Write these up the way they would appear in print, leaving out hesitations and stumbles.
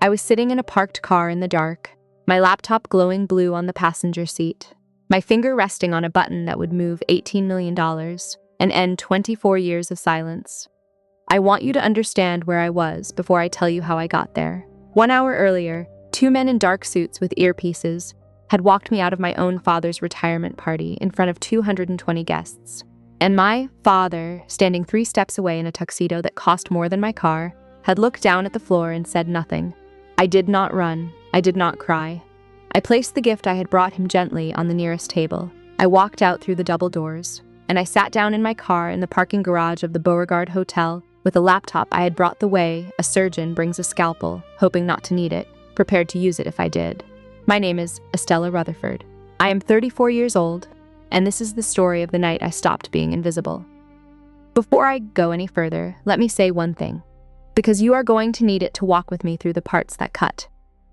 I was sitting in a parked car in the dark, my laptop glowing blue on the passenger seat, my finger resting on a button that would move $18 million and end 24 years of silence. I want you to understand where I was before I tell you how I got there. 1 hour earlier, 2 men in dark suits with earpieces had walked me out of my own father's retirement party in front of 220 guests. And my father, standing 3 steps away in a tuxedo that cost more than my car, had looked down at the floor and said nothing. I did not run. I did not cry. I placed the gift I had brought him gently on the nearest table. I walked out through the double doors, and I sat down in my car in the parking garage of the Beauregard Hotel with a laptop I had brought the way a surgeon brings a scalpel, hoping not to need it, prepared to use it if I did. My name is Estella Rutherford. I am 34 years old, and this is the story of the night I stopped being invisible. Before I go any further, let me say one thing, because you are going to need it to walk with me through the parts that cut.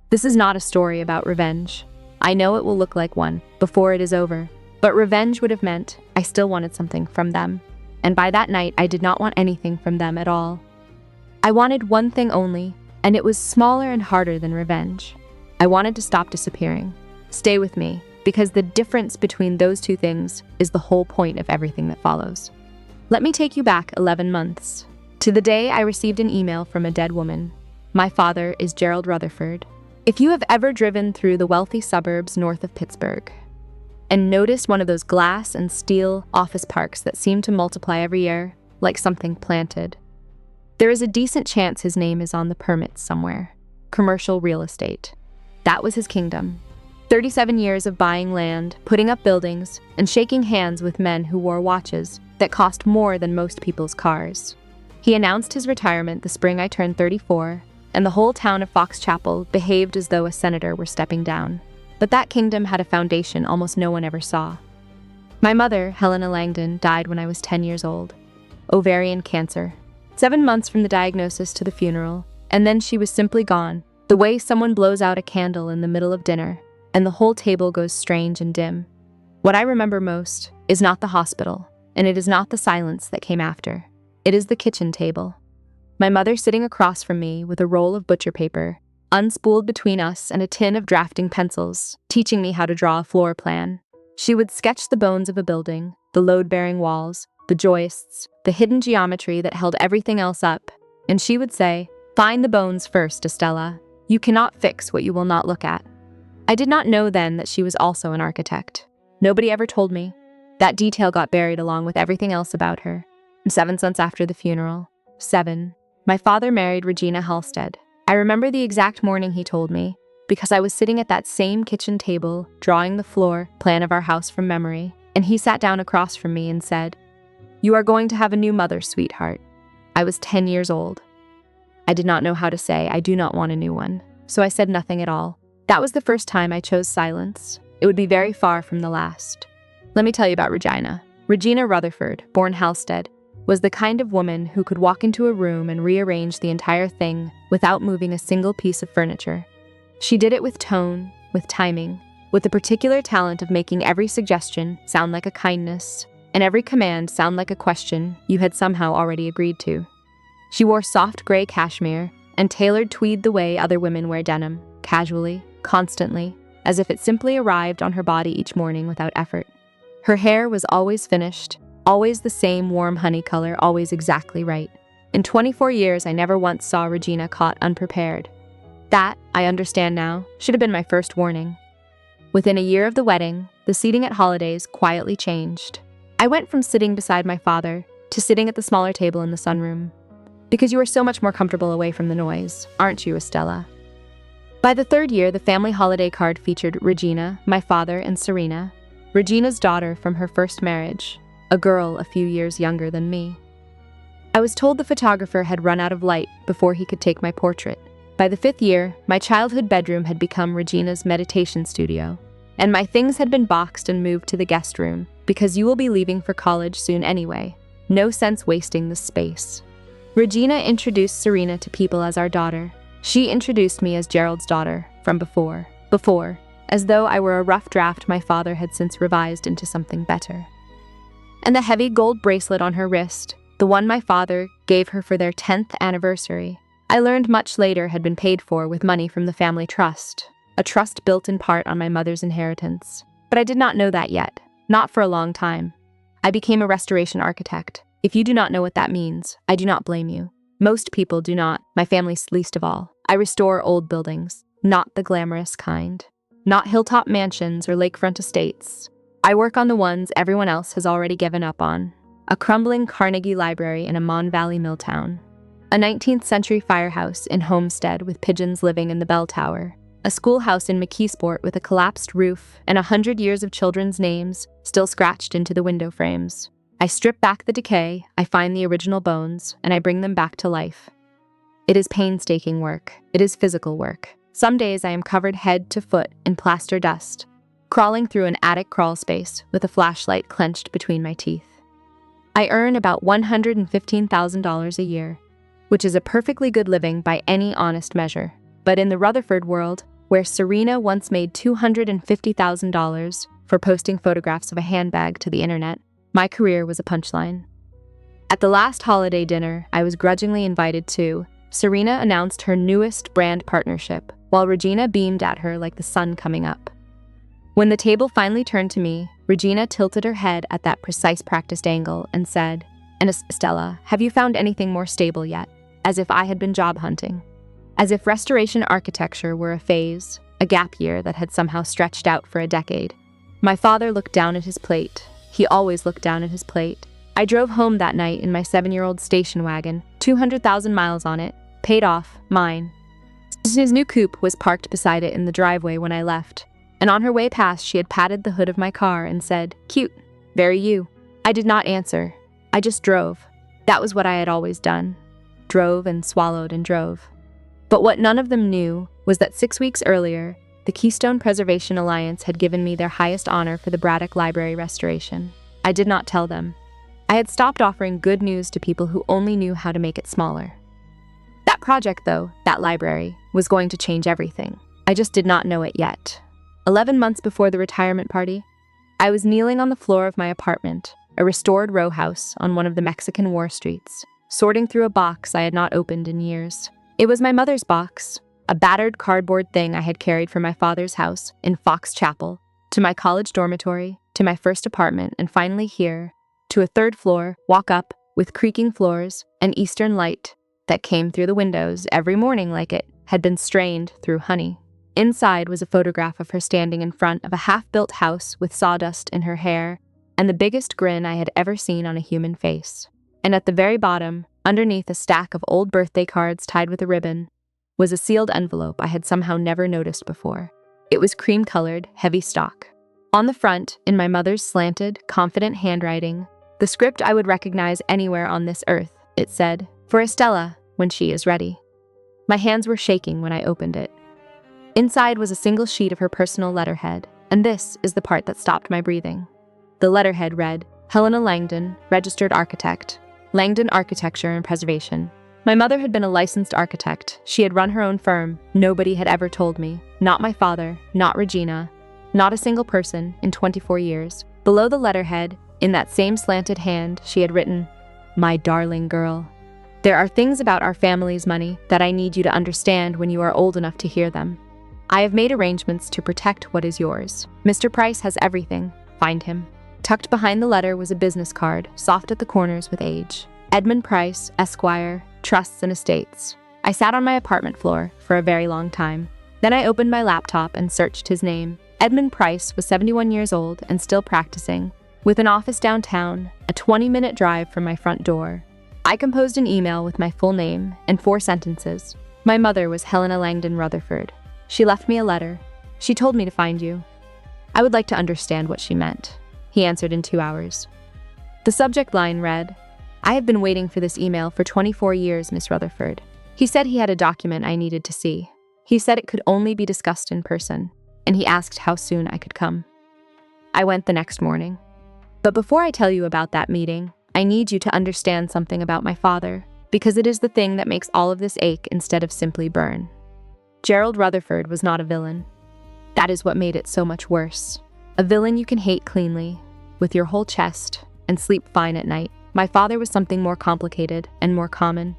This is not a story about revenge. I know it will look like one before it is over, but revenge would have meant I still wanted something from them. And by that night, I did not want anything from them at all. I wanted one thing only, and it was smaller and harder than revenge. I wanted to stop disappearing. Stay with me, because the difference between those two things is the whole point of everything that follows. Let me take you back 11 months, to the day I received an email from a dead woman. My father is Gerald Rutherford. If you have ever driven through the wealthy suburbs north of Pittsburgh, and noticed one of those glass and steel office parks that seem to multiply every year, like something planted, there is a decent chance his name is on the permits somewhere. Commercial real estate. That was his kingdom. 37 years of buying land, putting up buildings, and shaking hands with men who wore watches that cost more than most people's cars. He announced his retirement the spring I turned 34, and the whole town of Fox Chapel behaved as though a senator were stepping down. But that kingdom had a foundation almost no one ever saw. My mother, Helena Langdon, died when I was 10 years old. Ovarian cancer. 7 months from the diagnosis to the funeral, and then she was simply gone, the way someone blows out a candle in the middle of dinner, and the whole table goes strange and dim. What I remember most is not the hospital, and it is not the silence that came after. It is the kitchen table. My mother sitting across from me with a roll of butcher paper, unspooled between us and a tin of drafting pencils, teaching me how to draw a floor plan. She would sketch the bones of a building, the load-bearing walls, the joists, the hidden geometry that held everything else up, and she would say, "Find the bones first, Estella. You cannot fix what you will not look at." I did not know then that she was also an architect. Nobody ever told me. That detail got buried along with everything else about her. 7 months after the funeral, 7, my father married Regina Halstead. I remember the exact morning he told me, because I was sitting at that same kitchen table, drawing the floor plan of our house from memory, and he sat down across from me and said, "You are going to have a new mother, sweetheart." I was 10 years old. I did not know how to say, "I do not want a new one," so I said nothing at all. That was the first time I chose silence. It would be very far from the last. Let me tell you about Regina. Regina Rutherford, born Halstead, was the kind of woman who could walk into a room and rearrange the entire thing without moving a single piece of furniture. She did it with tone, with timing, with the particular talent of making every suggestion sound like a kindness, and every command sound like a question you had somehow already agreed to. She wore soft gray cashmere and tailored tweed the way other women wear denim, casually, constantly, as if it simply arrived on her body each morning without effort. Her hair was always finished, always the same warm honey color, always exactly right. In 24 years, I never once saw Regina caught unprepared. That, I understand now, should have been my first warning. Within a year of the wedding, the seating at holidays quietly changed. I went from sitting beside my father to sitting at the smaller table in the sunroom. Because you are so much more comfortable away from the noise, aren't you, Estella? By the 3rd year, the family holiday card featured Regina, my father, and Serena, Regina's daughter from her first marriage, a girl a few years younger than me. I was told the photographer had run out of light before he could take my portrait. By the 5th year, my childhood bedroom had become Regina's meditation studio, and my things had been boxed and moved to the guest room, because you will be leaving for college soon anyway. No sense wasting the space. Regina introduced Serena to people as our daughter. She introduced me as Gerald's daughter from before, as though I were a rough draft my father had since revised into something better. And the heavy gold bracelet on her wrist, the one my father gave her for their 10th anniversary, I learned much later had been paid for with money from the family trust, a trust built in part on my mother's inheritance. But I did not know that yet, not for a long time. I became a restoration architect. If you do not know what that means, I do not blame you. Most people do not, my family least of all. I restore old buildings, not the glamorous kind. Not hilltop mansions or lakefront estates. I work on the ones everyone else has already given up on. A crumbling Carnegie Library in a Mon Valley mill town. A 19th century firehouse in Homestead with pigeons living in the bell tower. A schoolhouse in McKeesport with a collapsed roof and 100 years of children's names still scratched into the window frames. I strip back the decay, I find the original bones, and I bring them back to life. It is painstaking work. It is physical work. Some days I am covered head to foot in plaster dust, crawling through an attic crawl space with a flashlight clenched between my teeth. I earn about $115,000 a year, which is a perfectly good living by any honest measure. But in the Rutherford world, where Serena once made $250,000 for posting photographs of a handbag to the internet, my career was a punchline. At the last holiday dinner I was grudgingly invited to, Serena announced her newest brand partnership, while Regina beamed at her like the sun coming up. When the table finally turned to me, Regina tilted her head at that precise practiced angle and said, "And Stella, have you found anything more stable yet?" As if I had been job hunting. As if restoration architecture were a phase, a gap year that had somehow stretched out for a decade. My father looked down at his plate. He always looked down at his plate. I drove home that night in my 7-year-old station wagon, 200,000 miles on it, paid off, mine. His new coupe was parked beside it in the driveway when I left, and on her way past she had patted the hood of my car and said, "Cute, very you." I did not answer. I just drove. That was what I had always done. Drove and swallowed and drove. But what none of them knew was that 6 weeks earlier, the Keystone Preservation Alliance had given me their highest honor for the Braddock Library restoration. I did not tell them. I had stopped offering good news to people who only knew how to make it smaller. That project, though, that library, was going to change everything. I just did not know it yet. 11 months before the retirement party, I was kneeling on the floor of my apartment, a restored row house on one of the Mexican war streets, sorting through a box I had not opened in years. It was my mother's box, a battered cardboard thing I had carried from my father's house in Fox Chapel, to my college dormitory, to my first apartment, and finally here, to a third floor, walk up, with creaking floors, and eastern light that came through the windows every morning like it had been strained through honey. Inside was a photograph of her standing in front of a half-built house with sawdust in her hair and the biggest grin I had ever seen on a human face. And at the very bottom, underneath a stack of old birthday cards tied with a ribbon, was a sealed envelope I had somehow never noticed before. It was cream-colored, heavy stock. On the front, in my mother's slanted, confident handwriting, the script I would recognize anywhere on this earth, it said, "For Estella, when she is ready." My hands were shaking when I opened it. Inside was a single sheet of her personal letterhead, and this is the part that stopped my breathing. The letterhead read, "Helena Langdon, registered architect, Langdon Architecture and Preservation." My mother had been a licensed architect. She had run her own firm. Nobody had ever told me. Not my father, not Regina, not a single person in 24 years. Below the letterhead, in that same slanted hand, she had written, "My darling girl. There are things about our family's money that I need you to understand when you are old enough to hear them. I have made arrangements to protect what is yours. Mr. Price has everything. Find him." Tucked behind the letter was a business card, soft at the corners with age. Edmund Price, Esquire, Trusts and Estates. I sat on my apartment floor for a very long time. Then I opened my laptop and searched his name. Edmund Price was 71 years old and still practicing, with an office downtown, a 20-minute drive from my front door. I composed an email with my full name and 4 sentences. My mother was Helena Langdon Rutherford. She left me a letter. She told me to find you. I would like to understand what she meant. He answered in 2 hours. The subject line read, "I have been waiting for this email for 24 years, Miss Rutherford." He said he had a document I needed to see. He said it could only be discussed in person, and he asked how soon I could come. I went the next morning. But before I tell you about that meeting, I need you to understand something about my father, because it is the thing that makes all of this ache instead of simply burn. Gerald Rutherford was not a villain. That is what made it so much worse. A villain you can hate cleanly, with your whole chest, and sleep fine at night. My father was something more complicated and more common.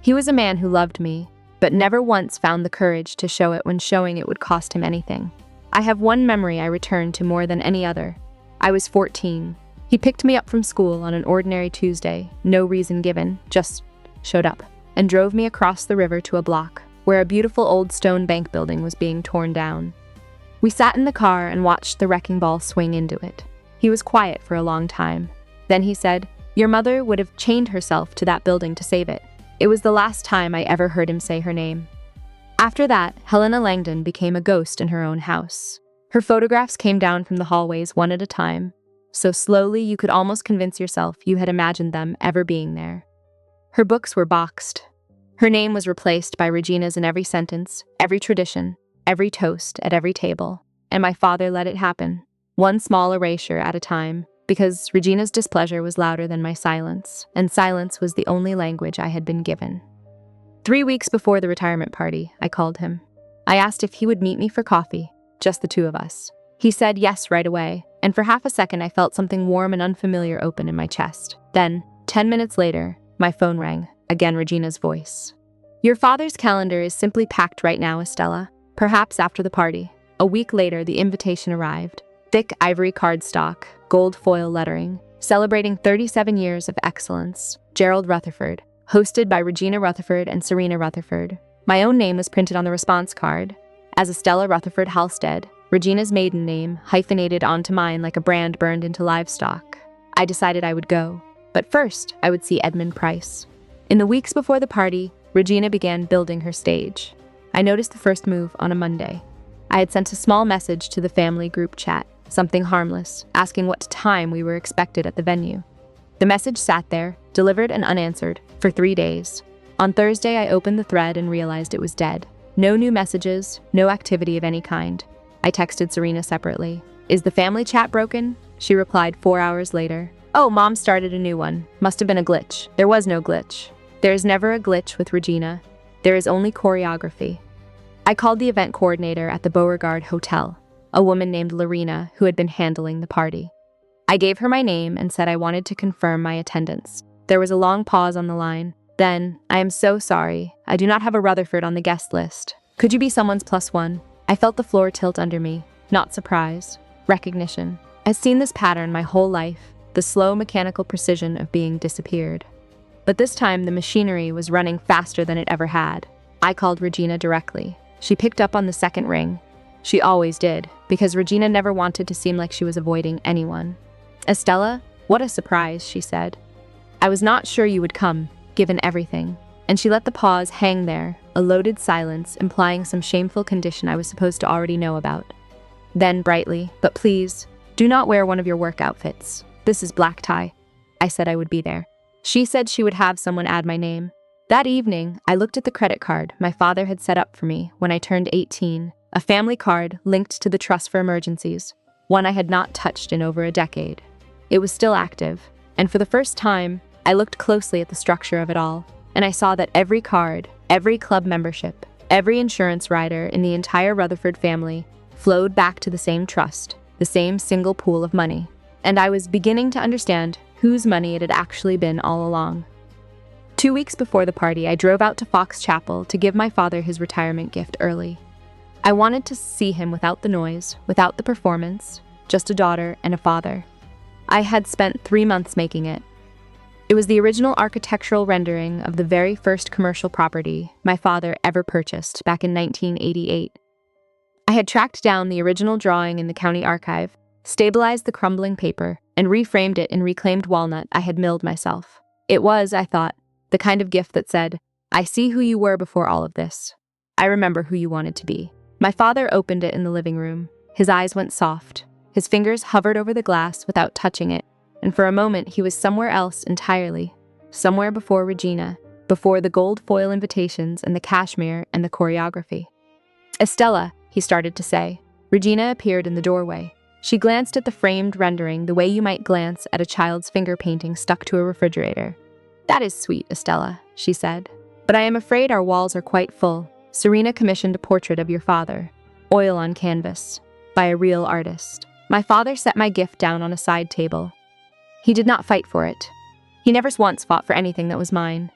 He was a man who loved me, but never once found the courage to show it when showing it would cost him anything. I have one memory I return to more than any other. I was 14. He picked me up from school on an ordinary Tuesday, no reason given, just showed up, and drove me across the river to a block where a beautiful old stone bank building was being torn down. We sat in the car and watched the wrecking ball swing into it. He was quiet for a long time. Then he said, "Your mother would have chained herself to that building to save it." It was the last time I ever heard him say her name. After that, Helena Langdon became a ghost in her own house. Her photographs came down from the hallways one at a time, so slowly you could almost convince yourself you had imagined them ever being there. Her books were boxed. Her name was replaced by Regina's in every sentence, every tradition, every toast at every table, and my father let it happen, one small erasure at a time, because Regina's displeasure was louder than my silence, and silence was the only language I had been given. 3 weeks before the retirement party, I called him. I asked if he would meet me for coffee, just the two of us. He said yes right away, and for half a second I felt something warm and unfamiliar open in my chest. Then, 10 minutes later, my phone rang, again Regina's voice. "Your father's calendar is simply packed right now, Estella. Perhaps after the party." A week later, the invitation arrived. Thick ivory cardstock, gold foil lettering, celebrating 37 years of excellence. Gerald Rutherford, hosted by Regina Rutherford and Serena Rutherford. My own name was printed on the response card as Estella Rutherford Halstead, Regina's maiden name hyphenated onto mine like a brand burned into livestock. I decided I would go, but first I would see Edmund Price. In the weeks before the party, Regina began building her stage. I noticed the first move on a Monday. I had sent a small message to the family group chat, something harmless, asking what time we were expected at the venue. The message sat there, delivered and unanswered, for 3 days. On Thursday, I opened the thread and realized it was dead. No new messages, no activity of any kind. I texted Serena separately. "Is the family chat broken?" She replied 4 hours later. "Oh, Mom started a new one. Must have been a glitch." There was no glitch. There is never a glitch with Regina. There is only choreography. I called the event coordinator at the Beauregard Hotel, a woman named Lorena who had been handling the party. I gave her my name and said I wanted to confirm my attendance. There was a long pause on the line. Then, "I am so sorry. I do not have a Rutherford on the guest list. Could you be someone's +1? I felt the floor tilt under me. Not surprise. Recognition. I've seen this pattern my whole life, the slow mechanical precision of being disappeared. But this time the machinery was running faster than it ever had. I called Regina directly. She picked up on the second ring. She always did, because Regina never wanted to seem like she was avoiding anyone. "Estella, what a surprise," she said. "I was not sure you would come, given everything." And she let the pause hang there, a loaded silence implying some shameful condition I was supposed to already know about. Then brightly, "But please, do not wear one of your work outfits. This is black tie." I said I would be there. She said she would have someone add my name. That evening, I looked at the credit card my father had set up for me when I turned 18, a family card linked to the Trust for Emergencies, one I had not touched in over a decade. It was still active, and for the first time, I looked closely at the structure of it all, and I saw that every card, every club membership, every insurance rider in the entire Rutherford family flowed back to the same trust, the same single pool of money. And I was beginning to understand whose money it had actually been all along. 2 weeks before the party, I drove out to Fox Chapel to give my father his retirement gift early. I wanted to see him without the noise, without the performance, just a daughter and a father. I had spent 3 months making it. It was the original architectural rendering of the very first commercial property my father ever purchased back in 1988. I had tracked down the original drawing in the county archive, stabilized the crumbling paper, and reframed it in reclaimed walnut I had milled myself. It was, I thought, the kind of gift that said, "I see who you were before all of this. I remember who you wanted to be." My father opened it in the living room. His eyes went soft. His fingers hovered over the glass without touching it, and for a moment he was somewhere else entirely. Somewhere before Regina, before the gold foil invitations and the cashmere and the choreography. "Estella," he started to say. Regina appeared in the doorway. She glanced at the framed rendering the way you might glance at a child's finger painting stuck to a refrigerator. "That is sweet, Estella," she said. "But I am afraid our walls are quite full. Serena commissioned a portrait of your father, oil on canvas, by a real artist." My father set my gift down on a side table. He did not fight for it. He never once fought for anything that was mine.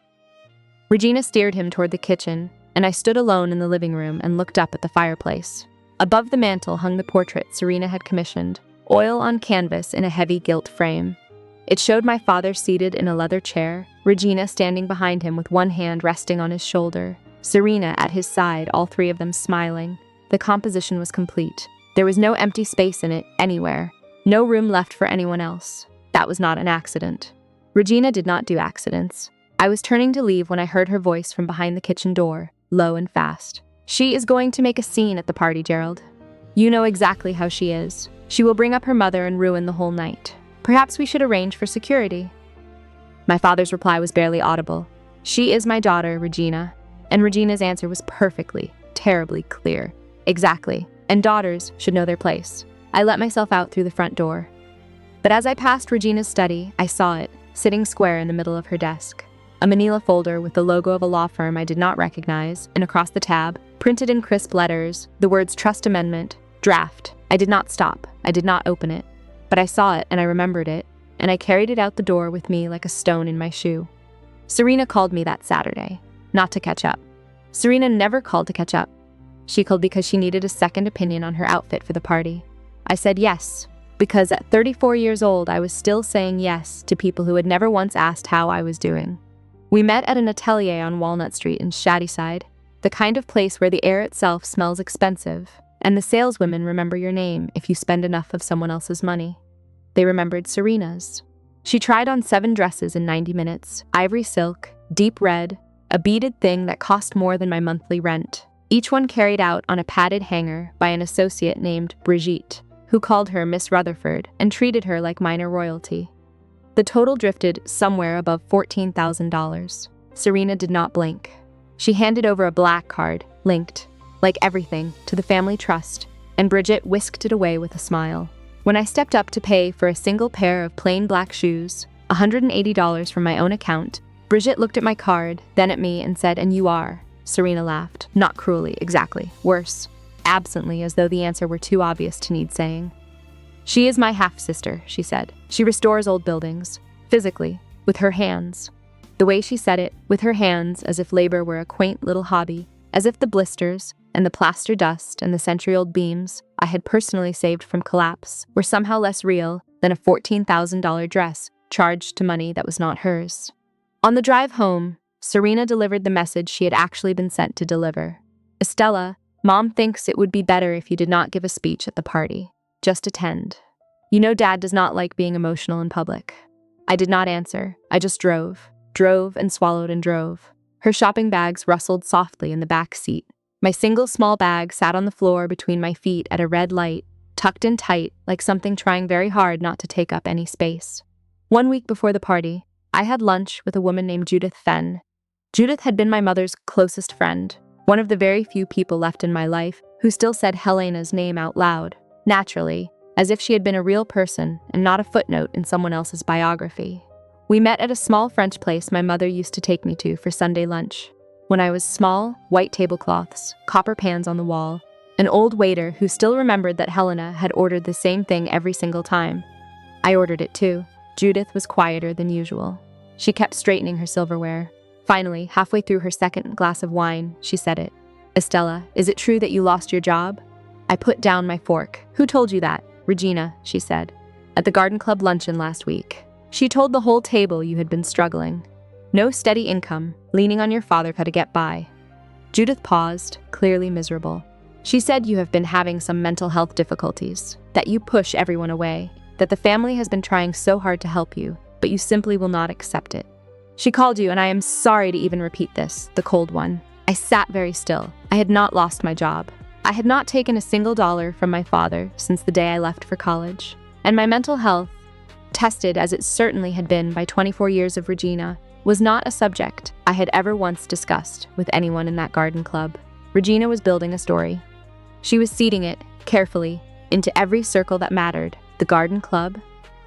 Regina steered him toward the kitchen, and I stood alone in the living room and looked up at the fireplace. Above the mantel hung the portrait Serena had commissioned, oil on canvas in a heavy gilt frame. It showed my father seated in a leather chair, Regina standing behind him with one hand resting on his shoulder, Serena at his side, all three of them smiling. The composition was complete. There was no empty space in it anywhere, no room left for anyone else. That was not an accident. Regina did not do accidents. I was turning to leave when I heard her voice from behind the kitchen door, low and fast. "She is going to make a scene at the party, Gerald. You know exactly how she is. She will bring up her mother and ruin the whole night. Perhaps we should arrange for security." My father's reply was barely audible. "She is my daughter, Regina." And Regina's answer was perfectly, terribly clear. "Exactly. And daughters should know their place." I let myself out through the front door. But as I passed Regina's study, I saw it, sitting square in the middle of her desk. A manila folder with the logo of a law firm I did not recognize, and across the tab, printed in crisp letters, the words Trust Amendment, Draft. I did not stop. I did not open it. But I saw it and I remembered it, and I carried it out the door with me like a stone in my shoe. Serena called me that Saturday, not to catch up. Serena never called to catch up. She called because she needed a second opinion on her outfit for the party. I said yes, because at 34 years old I was still saying yes to people who had never once asked how I was doing. We met at an atelier on Walnut Street in Shadyside, the kind of place where the air itself smells expensive, and the saleswomen remember your name if you spend enough of someone else's money. They remembered Serena's. She tried on 7 dresses in 90 minutes, ivory silk, deep red, a beaded thing that cost more than my monthly rent, each one carried out on a padded hanger by an associate named Brigitte, who called her Miss Rutherford and treated her like minor royalty. The total drifted somewhere above $14,000. Serena did not blink. She handed over a black card, linked, like everything, to the family trust, and Bridget whisked it away with a smile. When I stepped up to pay for a single pair of plain black shoes, $180 from my own account, Bridget looked at my card, then at me and said, "And you are?" Serena laughed. Not cruelly, exactly. Worse. Absently, as though the answer were too obvious to need saying. "She is my half-sister," she said. "She restores old buildings, physically, with her hands." The way she said it, with her hands, as if labor were a quaint little hobby, as if the blisters, and the plaster dust, and the century-old beams I had personally saved from collapse were somehow less real than a $14,000 dress charged to money that was not hers. On the drive home, Serena delivered the message she had actually been sent to deliver. "Estella, Mom thinks it would be better if you did not give a speech at the party. Just attend. You know Dad does not like being emotional in public." I did not answer. I just drove and swallowed and drove. Her shopping bags rustled softly in the back seat. My single small bag sat on the floor between my feet at a red light, tucked in tight like something trying very hard not to take up any space. 1 week before the party, I had lunch with a woman named Judith Fenn. Judith had been my mother's closest friend, one of the very few people left in my life who still said Helena's name out loud, naturally, as if she had been a real person and not a footnote in someone else's biography. We met at a small French place my mother used to take me to for Sunday lunch. When I was small, white tablecloths, copper pans on the wall, an old waiter who still remembered that Helena had ordered the same thing every single time. I ordered it too. Judith was quieter than usual. She kept straightening her silverware. Finally, halfway through her second glass of wine, she said it. "Estella, is it true that you lost your job?" I put down my fork. "Who told you that?" "Regina," she said. "At the garden club luncheon last week. She told the whole table you had been struggling. No steady income, leaning on your father to get by." Judith paused, clearly miserable. "She said you have been having some mental health difficulties, that you push everyone away, that the family has been trying so hard to help you, but you simply will not accept it. She called you, and I am sorry to even repeat this, the cold one." I sat very still. I had not lost my job. I had not taken a single dollar from my father since the day I left for college. And my mental health, tested as it certainly had been by 24 years of Regina, was not a subject I had ever once discussed with anyone in that garden club. Regina was building a story. She was seeding it, carefully, into every circle that mattered, the garden club,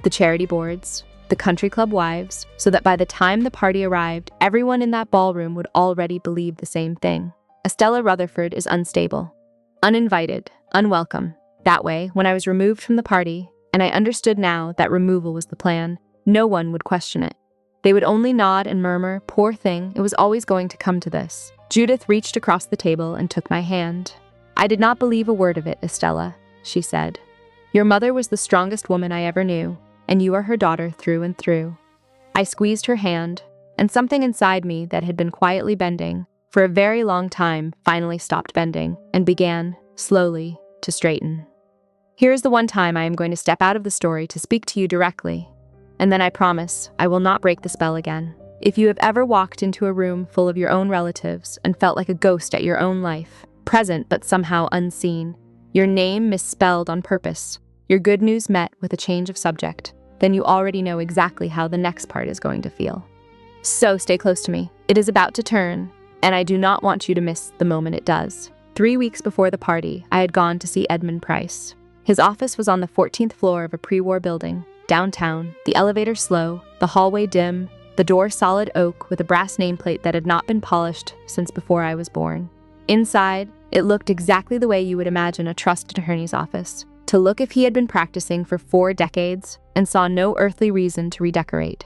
the charity boards, the country club wives, so that by the time the party arrived, everyone in that ballroom would already believe the same thing. Estella Rutherford is unstable, uninvited, unwelcome. That way, when I was removed from the party, and I understood now that removal was the plan, no one would question it. They would only nod and murmur, "Poor thing, it was always going to come to this." Judith reached across the table and took my hand. "I did not believe a word of it, Estella," she said. "Your mother was the strongest woman I ever knew, and you are her daughter through and through." I squeezed her hand, and something inside me that had been quietly bending for a very long time finally stopped bending and began, slowly, to straighten. "Here is the one time I am going to step out of the story to speak to you directly, and then I promise I will not break the spell again. If you have ever walked into a room full of your own relatives and felt like a ghost at your own life, present but somehow unseen, your name misspelled on purpose, your good news met with a change of subject, then you already know exactly how the next part is going to feel. So stay close to me. It is about to turn, and I do not want you to miss the moment it does." 3 weeks before the party, I had gone to see Edmund Price. His office was on the 14th floor of a pre-war building, downtown, the elevator slow, the hallway dim, the door solid oak with a brass nameplate that had not been polished since before I was born. Inside, it looked exactly the way you would imagine a trust attorney's office to look if he had been practicing for 4 decades and saw no earthly reason to redecorate.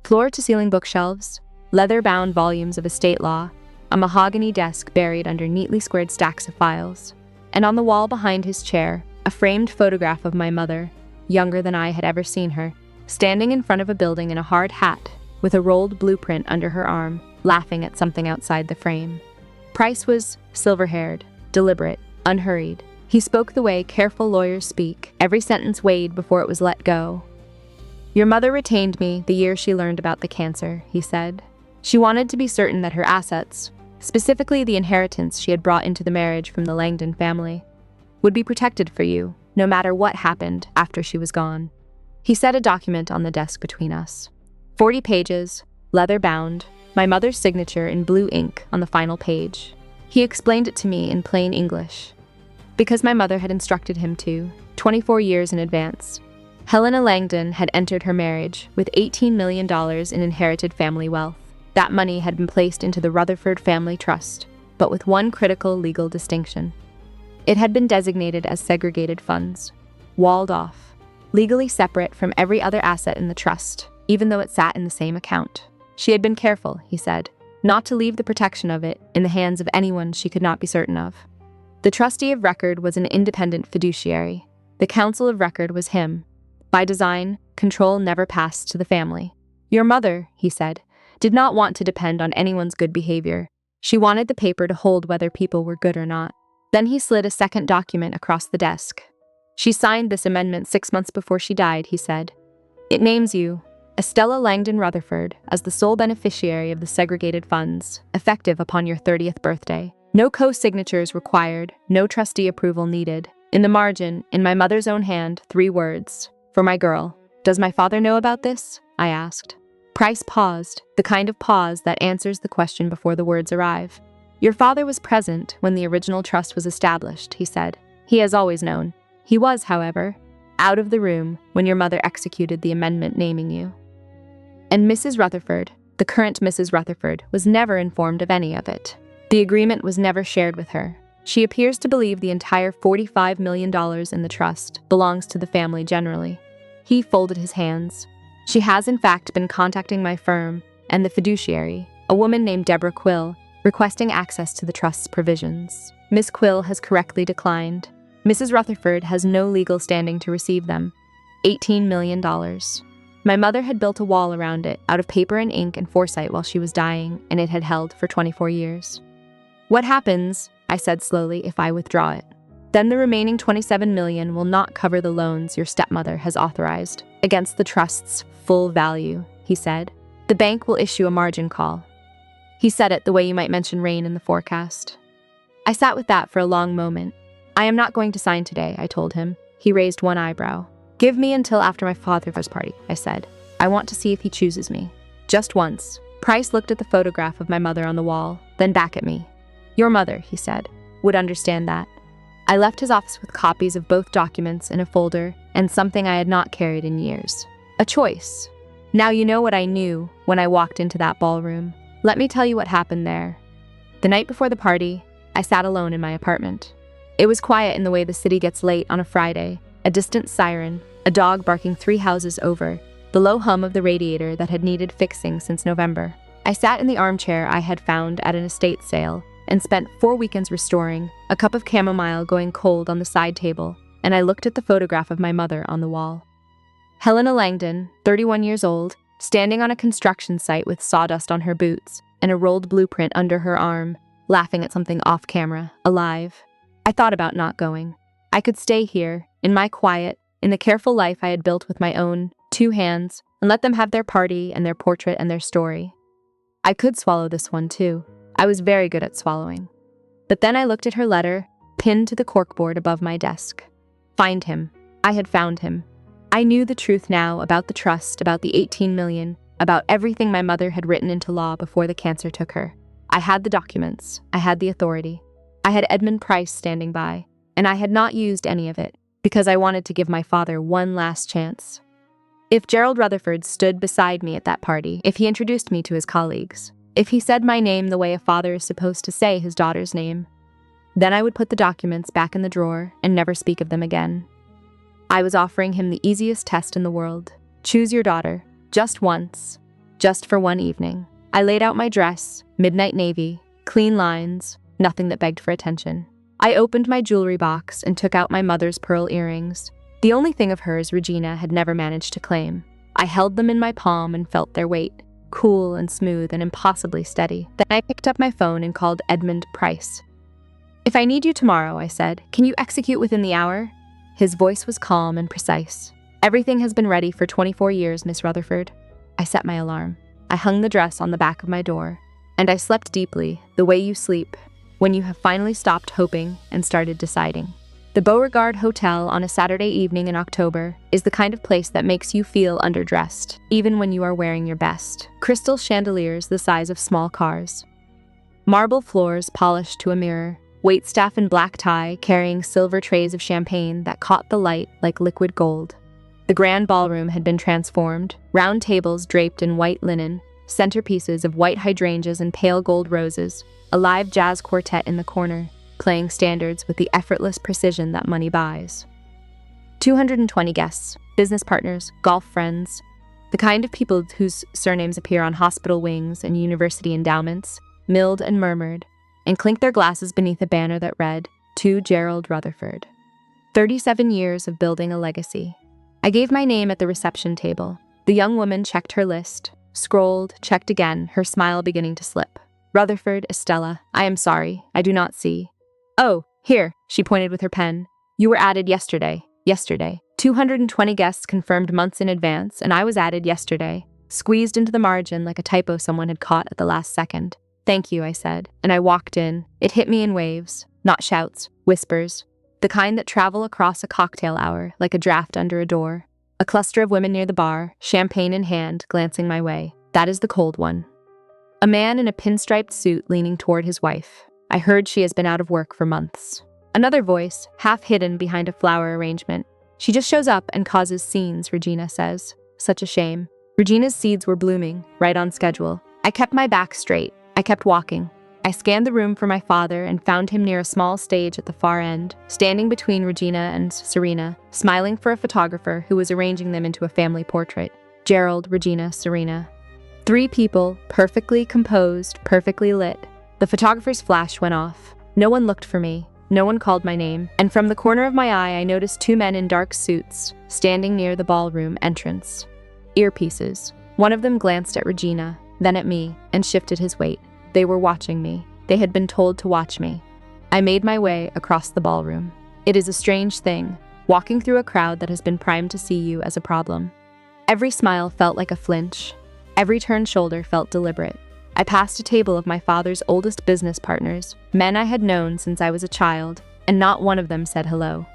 Floor-to-ceiling bookshelves, leather-bound volumes of estate law, a mahogany desk buried under neatly squared stacks of files, and on the wall behind his chair, a framed photograph of my mother, younger than I had ever seen her, standing in front of a building in a hard hat, with a rolled blueprint under her arm, laughing at something outside the frame. Price was silver-haired, deliberate, unhurried. He spoke the way careful lawyers speak, every sentence weighed before it was let go. "Your mother retained me the year she learned about the cancer," he said. "She wanted to be certain that her assets, specifically the inheritance she had brought into the marriage from the Langdon family, would be protected for you, no matter what happened after she was gone." He set a document on the desk between us. 40 pages, leather-bound, my mother's signature in blue ink on the final page. He explained it to me in plain English, because my mother had instructed him to, 24 years in advance. Helena Langdon had entered her marriage with $18 million in inherited family wealth. That money had been placed into the Rutherford Family Trust, but with one critical legal distinction. It had been designated as segregated funds, walled off, legally separate from every other asset in the trust, even though it sat in the same account. She had been careful, he said, not to leave the protection of it in the hands of anyone she could not be certain of. The trustee of record was an independent fiduciary. The counsel of record was him. By design, control never passed to the family. "Your mother," he said, "did not want to depend on anyone's good behavior. She wanted the paper to hold whether people were good or not." Then he slid a second document across the desk. "She signed this amendment 6 months before she died," he said. "It names you, Estella Langdon Rutherford, as the sole beneficiary of the segregated funds, effective upon your 30th birthday. No co-signatures required, no trustee approval needed. In the margin, in my mother's own hand, 3 words. For my girl. Does my father know about this?" I asked. Price paused, the kind of pause that answers the question before the words arrive. "Your father was present when the original trust was established," he said. "He has always known. He was, however, out of the room when your mother executed the amendment naming you. And Mrs. Rutherford, the current Mrs. Rutherford, was never informed of any of it. The agreement was never shared with her. She appears to believe the entire $45 million in the trust belongs to the family generally." He folded his hands. "She has in fact been contacting my firm and the fiduciary, a woman named Deborah Quill, requesting access to the trust's provisions. Miss Quill has correctly declined. Mrs. Rutherford has no legal standing to receive them. $18 million. My mother had built a wall around it out of paper and ink and foresight while she was dying, and it had held for 24 years. What happens, I said slowly, if I withdraw it? Then the remaining $27 million will not cover the loans your stepmother has authorized against the trust's full value," he said. "The bank will issue a margin call." He said it the way you might mention rain in the forecast. I sat with that for a long moment. "I am not going to sign today," I told him. He raised one eyebrow. "Give me until after my father's party," I said. "I want to see if he chooses me. Just once." Price looked at the photograph of my mother on the wall, then back at me. "Your mother," he said, "would understand that." I left his office with copies of both documents in a folder and something I had not carried in years. A choice. Now you know what I knew when I walked into that ballroom. Let me tell you what happened there. The night before the party, I sat alone in my apartment. It was quiet in the way the city gets late on a Friday, a distant siren, a dog barking 3 houses over, the low hum of the radiator that had needed fixing since November. I sat in the armchair I had found at an estate sale and spent 4 weekends restoring, a cup of chamomile going cold on the side table, and I looked at the photograph of my mother on the wall. Helena Langdon, 31 years old, standing on a construction site with sawdust on her boots and a rolled blueprint under her arm, laughing at something off camera, alive. I thought about not going. I could stay here, in my quiet, in the careful life I had built with my own 2 hands, and let them have their party and their portrait and their story. I could swallow this one too. I was very good at swallowing. But then I looked at her letter, pinned to the corkboard above my desk. Find him. I had found him. I knew the truth now about the trust, about the 18 million, about everything my mother had written into law before the cancer took her. I had the documents. I had the authority. I had Edmund Price standing by, and I had not used any of it because I wanted to give my father one last chance. If Gerald Rutherford stood beside me at that party, if he introduced me to his colleagues, if he said my name the way a father is supposed to say his daughter's name, then I would put the documents back in the drawer and never speak of them again. I was offering him the easiest test in the world. Choose your daughter, just once, just for one evening. I laid out my dress, midnight navy, clean lines, nothing that begged for attention. I opened my jewelry box and took out my mother's pearl earrings. The only thing of hers Regina had never managed to claim. I held them in my palm and felt their weight, cool and smooth and impossibly steady. Then I picked up my phone and called Edmund Price. "If I need you tomorrow," I said, "can you execute within the hour?" His voice was calm and precise. "Everything has been ready for 24 years, Miss Rutherford." I set my alarm. I hung the dress on the back of my door, and I slept deeply, the way you sleep, when you have finally stopped hoping and started deciding. The Beauregard Hotel on a Saturday evening in October is the kind of place that makes you feel underdressed, even when you are wearing your best. Crystal chandeliers the size of small cars. Marble floors polished to a mirror. Waitstaff in black tie carrying silver trays of champagne that caught the light like liquid gold. The grand ballroom had been transformed, round tables draped in white linen, centerpieces of white hydrangeas and pale gold roses, a live jazz quartet in the corner, playing standards with the effortless precision that money buys. 220 guests, business partners, golf friends, the kind of people whose surnames appear on hospital wings and university endowments, milled and murmured, and clinked their glasses beneath a banner that read, "To Gerald Rutherford." 37 years of building a legacy. I gave my name at the reception table. The young woman checked her list, scrolled, checked again, her smile beginning to slip. "Rutherford, Estella, I am sorry, I do not see." "Oh, here," she pointed with her pen. "You were added yesterday. 220 guests confirmed months in advance, and I was added yesterday, squeezed into the margin like a typo someone had caught at the last second." "Thank you," I said, and I walked in. It hit me in waves, not shouts, whispers, the kind that travel across a cocktail hour like a draft under a door. A cluster of women near the bar, champagne in hand, glancing my way. That is the cold one. A man in a pinstriped suit leaning toward his wife. I heard she has been out of work for months. Another voice, half hidden behind a flower arrangement. "She just shows up and causes scenes," Regina says. Such a shame. Regina's seeds were blooming, right on schedule. I kept my back straight. I kept walking. I scanned the room for my father and found him near a small stage at the far end, standing between Regina and Serena, smiling for a photographer who was arranging them into a family portrait. Gerald, Regina, Serena. 3 people, perfectly composed, perfectly lit. The photographer's flash went off. No one looked for me. No one called my name. And from the corner of my eye, I noticed 2 men in dark suits, standing near the ballroom entrance. Earpieces. One of them glanced at Regina, then at me, and shifted his weight. They were watching me. They had been told to watch me. I made my way across the ballroom. It is a strange thing, walking through a crowd that has been primed to see you as a problem. Every smile felt like a flinch. Every turned shoulder felt deliberate. I passed a table of my father's oldest business partners, men I had known since I was a child, and not one of them said hello.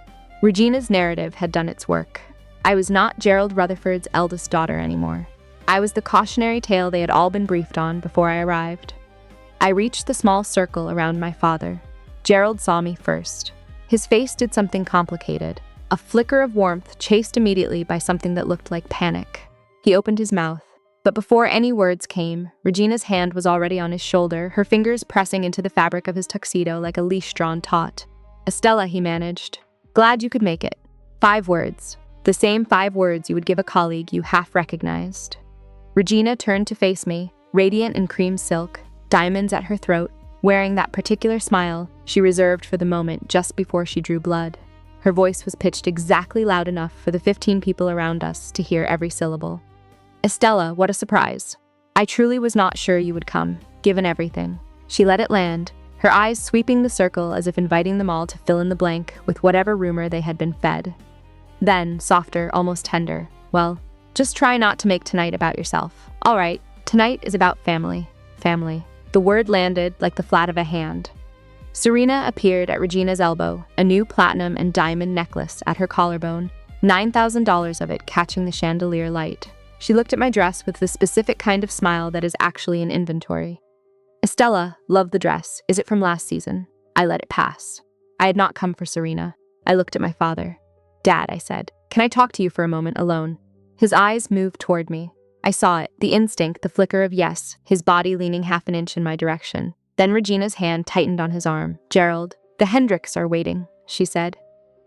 Regina's narrative had done its work. I was not Gerald Rutherford's eldest daughter anymore. I was the cautionary tale they had all been briefed on before I arrived. I reached the small circle around my father. Gerald saw me first. His face did something complicated, a flicker of warmth chased immediately by something that looked like panic. He opened his mouth, but before any words came, Regina's hand was already on his shoulder, her fingers pressing into the fabric of his tuxedo like a leash drawn taut. "Estella," he managed. "Glad you could make it." 5 words. The same 5 words you would give a colleague you half recognized. Regina turned to face me, radiant in cream silk, diamonds at her throat, wearing that particular smile she reserved for the moment just before she drew blood. Her voice was pitched exactly loud enough for the 15 people around us to hear every syllable. Estella, what a surprise. I truly was not sure you would come, given everything. She let it land, her eyes sweeping the circle as if inviting them all to fill in the blank with whatever rumor they had been fed. Then, softer, almost tender, well, just try not to make tonight about yourself. All right, tonight is about family. Family. The word landed like the flat of a hand. Serena appeared at Regina's elbow, a new platinum and diamond necklace at her collarbone, $9,000 of it catching the chandelier light. She looked at my dress with the specific kind of smile that is actually in inventory. Estella, love the dress. Is it from last season? I let it pass. I had not come for Serena. I looked at my father. Dad, I said, can I talk to you for a moment alone? His eyes moved toward me. I saw it, the instinct, the flicker of yes, his body leaning half an inch in my direction. Then Regina's hand tightened on his arm. Gerald, the Hendricks are waiting, she said.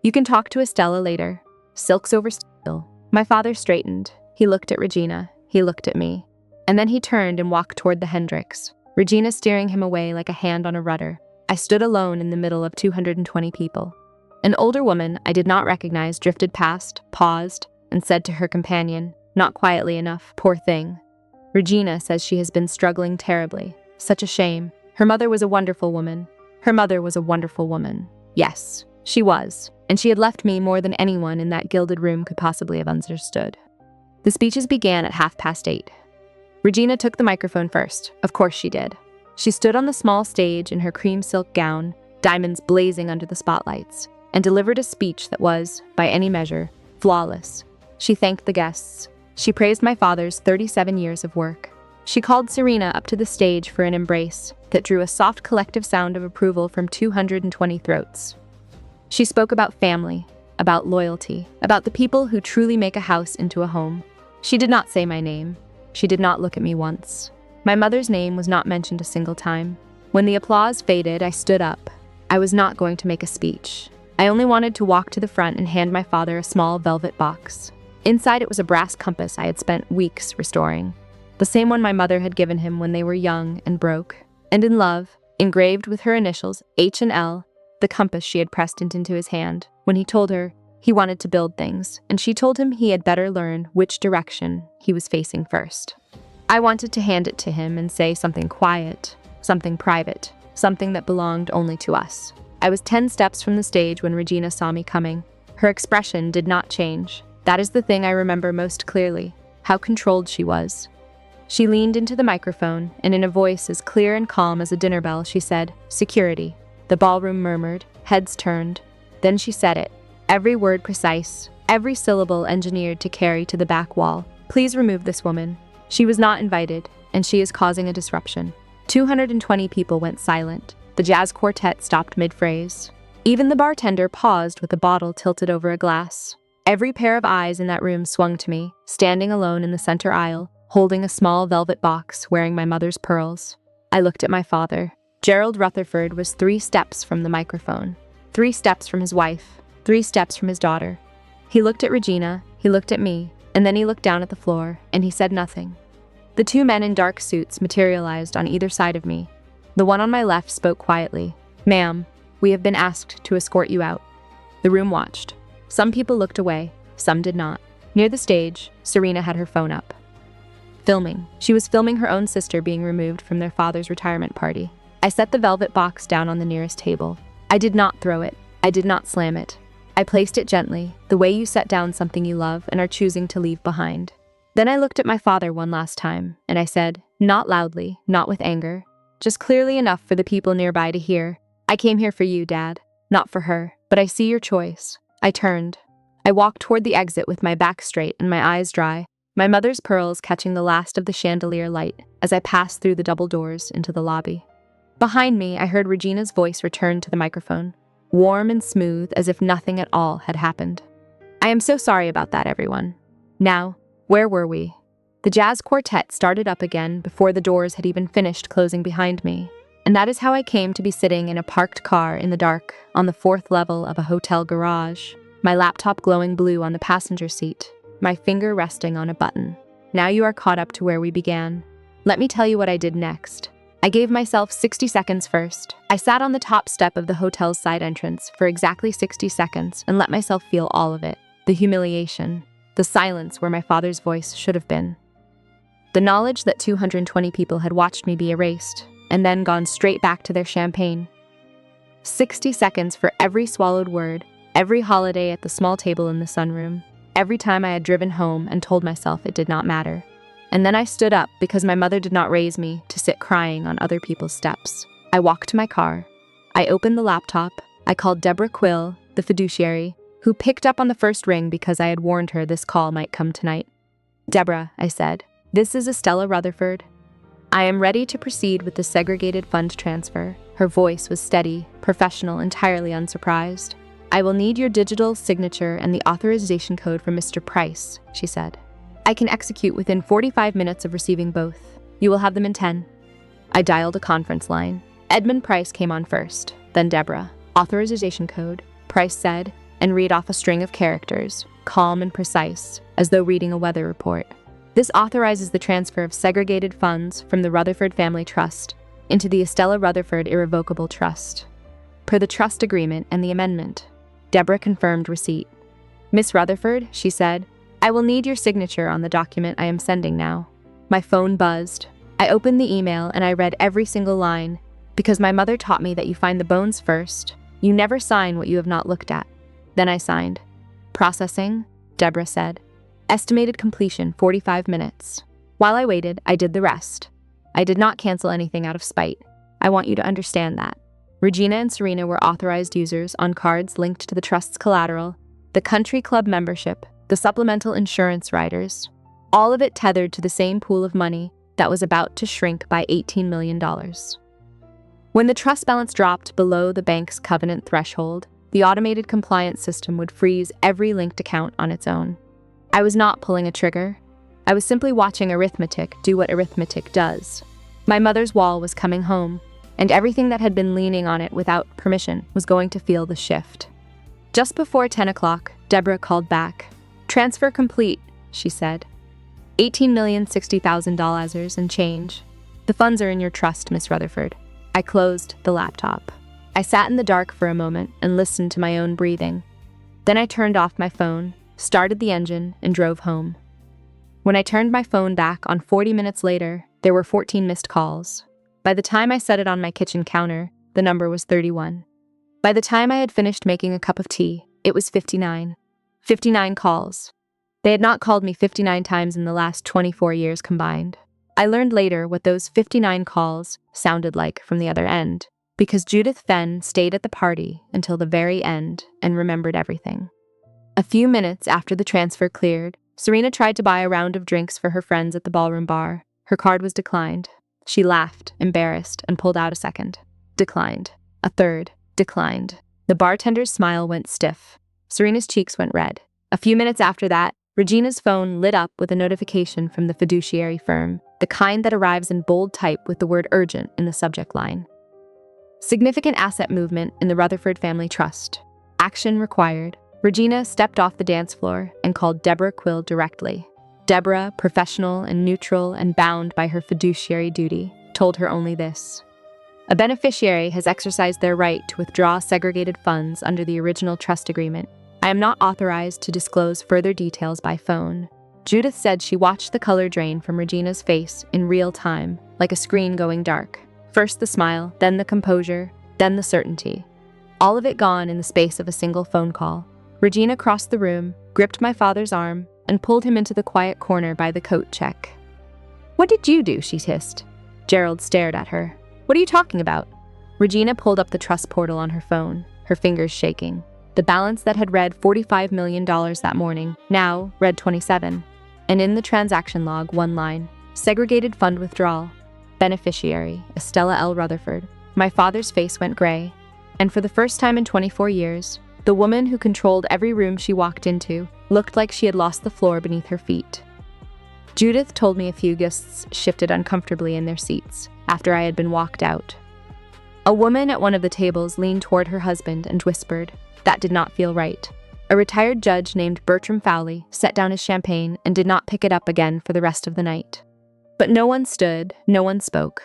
You can talk to Estella later. Silk's over still. My father straightened. He looked at Regina. He looked at me. And then he turned and walked toward the Hendricks, Regina steering him away like a hand on a rudder. I stood alone in the middle of 220 people. An older woman I did not recognize drifted past, paused, and said to her companion, not quietly enough, poor thing. Regina says she has been struggling terribly. Such a shame. Her mother was a wonderful woman. Her mother was a wonderful woman. Yes, she was. And she had left me more than anyone in that gilded room could possibly have understood. The speeches began at 8:30. Regina took the microphone first. Of course she did. She stood on the small stage in her cream silk gown, diamonds blazing under the spotlights, and delivered a speech that was, by any measure, flawless. She thanked the guests. She praised my father's 37 years of work. She called Serena up to the stage for an embrace that drew a soft collective sound of approval from 220 throats. She spoke about family, about loyalty, about the people who truly make a house into a home. She did not say my name. She did not look at me once. My mother's name was not mentioned a single time. When the applause faded, I stood up. I was not going to make a speech. I only wanted to walk to the front and hand my father a small velvet box. Inside it was a brass compass I had spent weeks restoring. The same one my mother had given him when they were young and broke. And in love, engraved with her initials, H and L, the compass she had pressed into his hand when he told her he wanted to build things, and she told him he had better learn which direction he was facing first. I wanted to hand it to him and say something quiet, something private, something that belonged only to us. I was 10 steps from the stage when Regina saw me coming. Her expression did not change. That is the thing I remember most clearly, how controlled she was. She leaned into the microphone, and in a voice as clear and calm as a dinner bell, she said, "Security." The ballroom murmured, heads turned. Then she said it, every word precise, every syllable engineered to carry to the back wall. Please remove this woman. She was not invited, and she is causing a disruption. 220 people went silent. The jazz quartet stopped mid-phrase. Even the bartender paused with a bottle tilted over a glass. Every pair of eyes in that room swung to me, standing alone in the center aisle, holding a small velvet box, wearing my mother's pearls. I looked at my father. Gerald Rutherford was 3 steps from the microphone, 3 steps from his wife, 3 steps from his daughter. He looked at Regina, he looked at me, and then he looked down at the floor, and he said nothing. The 2 men in dark suits materialized on either side of me. The one on my left spoke quietly. "Ma'am, we have been asked to escort you out." The room watched. Some people looked away, some did not. Near the stage, Serena had her phone up. Filming. She was filming her own sister being removed from their father's retirement party. I set the velvet box down on the nearest table. I did not throw it. I did not slam it. I placed it gently, the way you set down something you love and are choosing to leave behind. Then I looked at my father one last time, and I said, not loudly, not with anger, just clearly enough for the people nearby to hear, "I came here for you, Dad, not for her, but I see your choice." I turned. I walked toward the exit with my back straight and my eyes dry, my mother's pearls catching the last of the chandelier light as I passed through the double doors into the lobby. Behind me, I heard Regina's voice return to the microphone, warm and smooth as if nothing at all had happened. "I am so sorry about that, everyone. Now, where were we?" The jazz quartet started up again before the doors had even finished closing behind me, and that is how I came to be sitting in a parked car in the dark on the 4th level of a hotel garage. my laptop glowing blue on the passenger seat, my finger resting on a button. Now you are caught up to where we began. Let me tell you what I did next. I gave myself 60 seconds first. I sat on the top step of the hotel's side entrance for exactly 60 seconds and let myself feel all of it. The humiliation, the silence where my father's voice should have been. The knowledge that 220 people had watched me be erased and then gone straight back to their champagne. 60 seconds for every swallowed word, every holiday at the small table in the sunroom, every time I had driven home and told myself it did not matter. And then I stood up because my mother did not raise me to sit crying on other people's steps. I walked to my car. I opened the laptop. I called Deborah Quill, the fiduciary, who picked up on the first ring because I had warned her this call might come tonight. "Deborah," I said, "this is Estella Rutherford. I am ready to proceed with the segregated fund transfer." Her voice was steady, professional, entirely unsurprised. "I will need your digital signature and the authorization code from Mr. Price," she said. "I can execute within 45 minutes of receiving both. You will have them in 10. I dialed a conference line. Edmund Price came on first, then Deborah. "Authorization code," Price said, and read off a string of characters, calm and precise, as though reading a weather report. "This authorizes the transfer of segregated funds from the Rutherford Family Trust into the Estella Rutherford Irrevocable Trust, per the trust agreement and the amendment." Deborah confirmed receipt. "Miss Rutherford," she said, "I will need your signature on the document I am sending now." My phone buzzed. I opened the email and I read every single line, because my mother taught me that you find the bones first. You never sign what you have not looked at. Then I signed. "Processing," Deborah said. "Estimated completion 45 minutes. While I waited, I did the rest. I did not cancel anything out of spite. I want you to understand that. Regina and Serena were authorized users on cards linked to the trust's collateral, the country club membership, the supplemental insurance riders, all of it tethered to the same pool of money that was about to shrink by $18 million. When the trust balance dropped below the bank's covenant threshold, the automated compliance system would freeze every linked account on its own. I was not pulling a trigger. I was simply watching arithmetic do what arithmetic does. My mother's wall was coming home, and everything that had been leaning on it without permission was going to feel the shift. Just before 10 o'clock, Deborah called back. "Transfer complete," she said. $18,060,000 and change. "The funds are in your trust, Miss Rutherford." I closed the laptop. I sat in the dark for a moment and listened to my own breathing. Then I turned off my phone, started the engine, and drove home. When I turned my phone back on 40 minutes later, there were 14 missed calls. By the time I set it on my kitchen counter, the number was 31. By the time I had finished making a cup of tea, it was 59. 59 calls. They had not called me 59 times in the last 24 years combined. I learned later what those 59 calls sounded like from the other end, because Judith Fenn stayed at the party until the very end and remembered everything. A few minutes after the transfer cleared, Serena tried to buy a round of drinks for her friends at the ballroom bar. Her card was declined. She laughed, embarrassed, and pulled out a second. Declined. A third. Declined. The bartender's smile went stiff. Serena's cheeks went red. A few minutes after that, Regina's phone lit up with a notification from the fiduciary firm, the kind that arrives in bold type with the word urgent in the subject line. Significant asset movement in the Rutherford Family Trust. Action required. Regina stepped off the dance floor and called Deborah Quill directly. Deborah, professional and neutral and bound by her fiduciary duty, told her only this: "A beneficiary has exercised their right to withdraw segregated funds under the original trust agreement. I am not authorized to disclose further details by phone." Judith said she watched the color drain from Regina's face in real time, like a screen going dark. First the smile, then the composure, then the certainty. All of it gone in the space of a single phone call. Regina crossed the room, gripped my father's arm, and pulled him into the quiet corner by the coat check. "What did you do?" she hissed. Gerald stared at her. "What are you talking about?" Regina pulled up the trust portal on her phone, her fingers shaking. The balance that had read $45 million that morning now read 27. And in the transaction log, one line: segregated fund withdrawal. Beneficiary, Estella L. Rutherford. My father's face went gray. And for the first time in 24 years, the woman who controlled every room she walked into looked like she had lost the floor beneath her feet. Judith told me a few guests shifted uncomfortably in their seats after I had been walked out. A woman at one of the tables leaned toward her husband and whispered, "That did not feel right." A retired judge named Bertram Fowley set down his champagne and did not pick it up again for the rest of the night. But no one stood, no one spoke.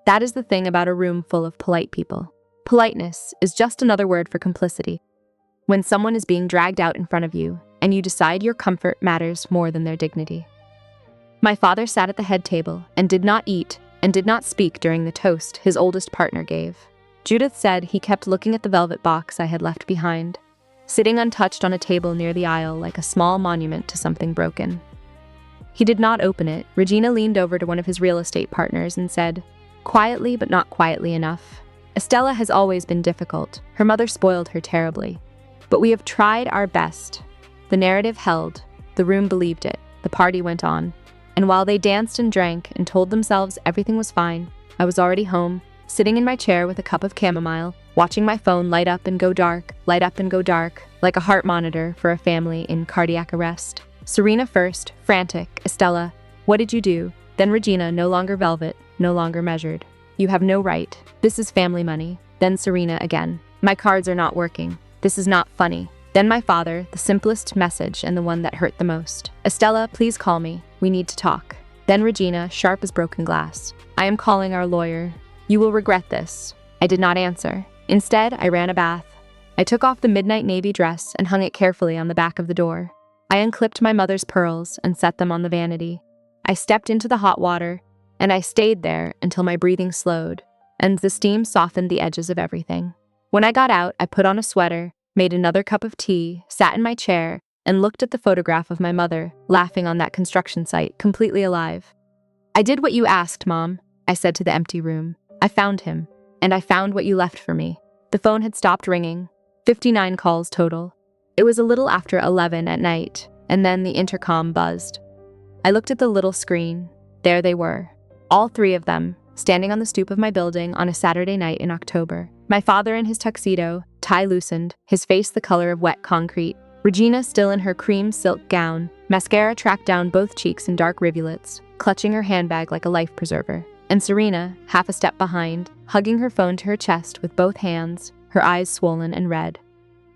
That is the thing about a room full of polite people. Politeness is just another word for complicity. When someone is being dragged out in front of you, and you decide your comfort matters more than their dignity. My father sat at the head table and did not eat and did not speak during the toast his oldest partner gave. Judith said he kept looking at the velvet box I had left behind, sitting untouched on a table near the aisle like a small monument to something broken. He did not open it. Regina leaned over to one of his real estate partners and said, quietly but not quietly enough, Estella has always been difficult. Her mother spoiled her terribly. But we have tried our best. The narrative held. The room believed it. The party went on. And while they danced and drank and told themselves everything was fine, I was already home, sitting in my chair with a cup of chamomile, watching my phone light up and go dark, like a heart monitor for a family in cardiac arrest. Serena first, frantic. Estella, what did you do? Then Regina, no longer velvet, no longer measured. You have no right. This is family money. Then Serena again. My cards are not working. This is not funny. Then my father, the simplest message and the one that hurt the most. Estella, please call me. We need to talk. Then Regina, sharp as broken glass. I am calling our lawyer. You will regret this. I did not answer. Instead, I ran a bath. I took off the midnight navy dress and hung it carefully on the back of the door. I unclipped my mother's pearls and set them on the vanity. I stepped into the hot water, and I stayed there until my breathing slowed, and the steam softened the edges of everything. When I got out, I put on a sweater, made another cup of tea, sat in my chair, and looked at the photograph of my mother, laughing on that construction site, completely alive. I did what you asked, Mom, I said to the empty room. I found him, and I found what you left for me. The phone had stopped ringing. 59 calls total. It was a little after 11 at night, and then the intercom buzzed. I looked at the little screen. There they were. All three of them, standing on the stoop of my building on a Saturday night in October. My father in his tuxedo, tie loosened, his face the color of wet concrete. Regina still in her cream silk gown, mascara tracked down both cheeks in dark rivulets, clutching her handbag like a life preserver. And Serena, half a step behind, hugging her phone to her chest with both hands, her eyes swollen and red.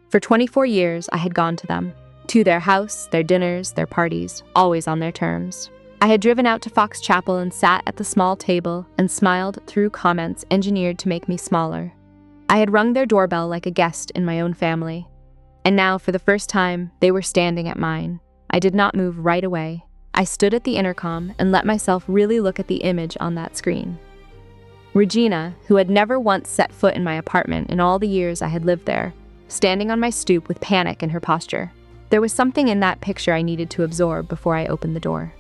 For 24 years, I had gone to them. To their house, their dinners, their parties, always on their terms. I had driven out to Fox Chapel and sat at the small table and smiled through comments engineered to make me smaller. I had rung their doorbell like a guest in my own family. And now, for the first time, they were standing at mine. I did not move right away. I stood at the intercom and let myself really look at the image on that screen. Regina, who had never once set foot in my apartment in all the years I had lived there, standing on my stoop with panic in her posture. There was something in that picture I needed to absorb before I opened the door.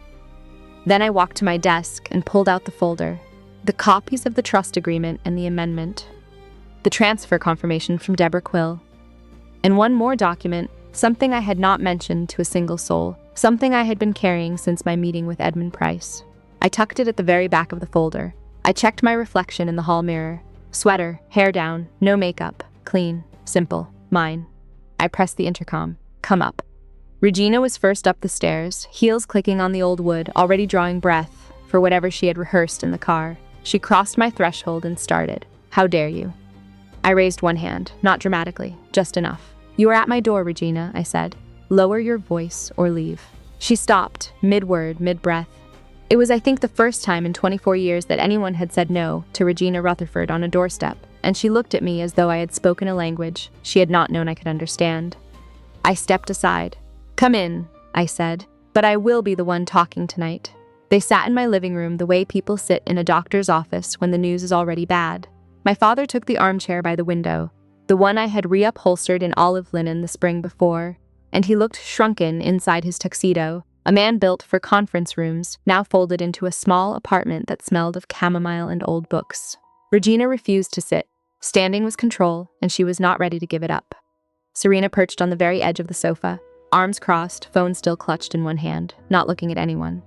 Then I walked to my desk and pulled out the folder, the copies of the trust agreement and the amendment, the transfer confirmation from Deborah Quill, and one more document, something I had not mentioned to a single soul, something I had been carrying since my meeting with Edmund Price. I tucked it at the very back of the folder. I checked my reflection in the hall mirror. Sweater, hair down, no makeup, clean, simple, mine. I pressed the intercom. Come up. Regina was first up the stairs, heels clicking on the old wood, already drawing breath for whatever she had rehearsed in the car. She crossed my threshold and started. How dare you? I raised one hand, not dramatically, just enough. You are at my door, Regina, I said. Lower your voice or leave. She stopped, mid-word, mid-breath. It was, I think, the first time in 24 years that anyone had said no to Regina Rutherford on a doorstep, and she looked at me as though I had spoken a language she had not known I could understand. I stepped aside. Come in, I said, but I will be the one talking tonight. They sat in my living room the way people sit in a doctor's office when the news is already bad. My father took the armchair by the window, the one I had reupholstered in olive linen the spring before, and he looked shrunken inside his tuxedo, a man built for conference rooms, now folded into a small apartment that smelled of chamomile and old books. Regina refused to sit. Standing was control, and she was not ready to give it up. Serena perched on the very edge of the sofa, arms crossed, phone still clutched in one hand, not looking at anyone.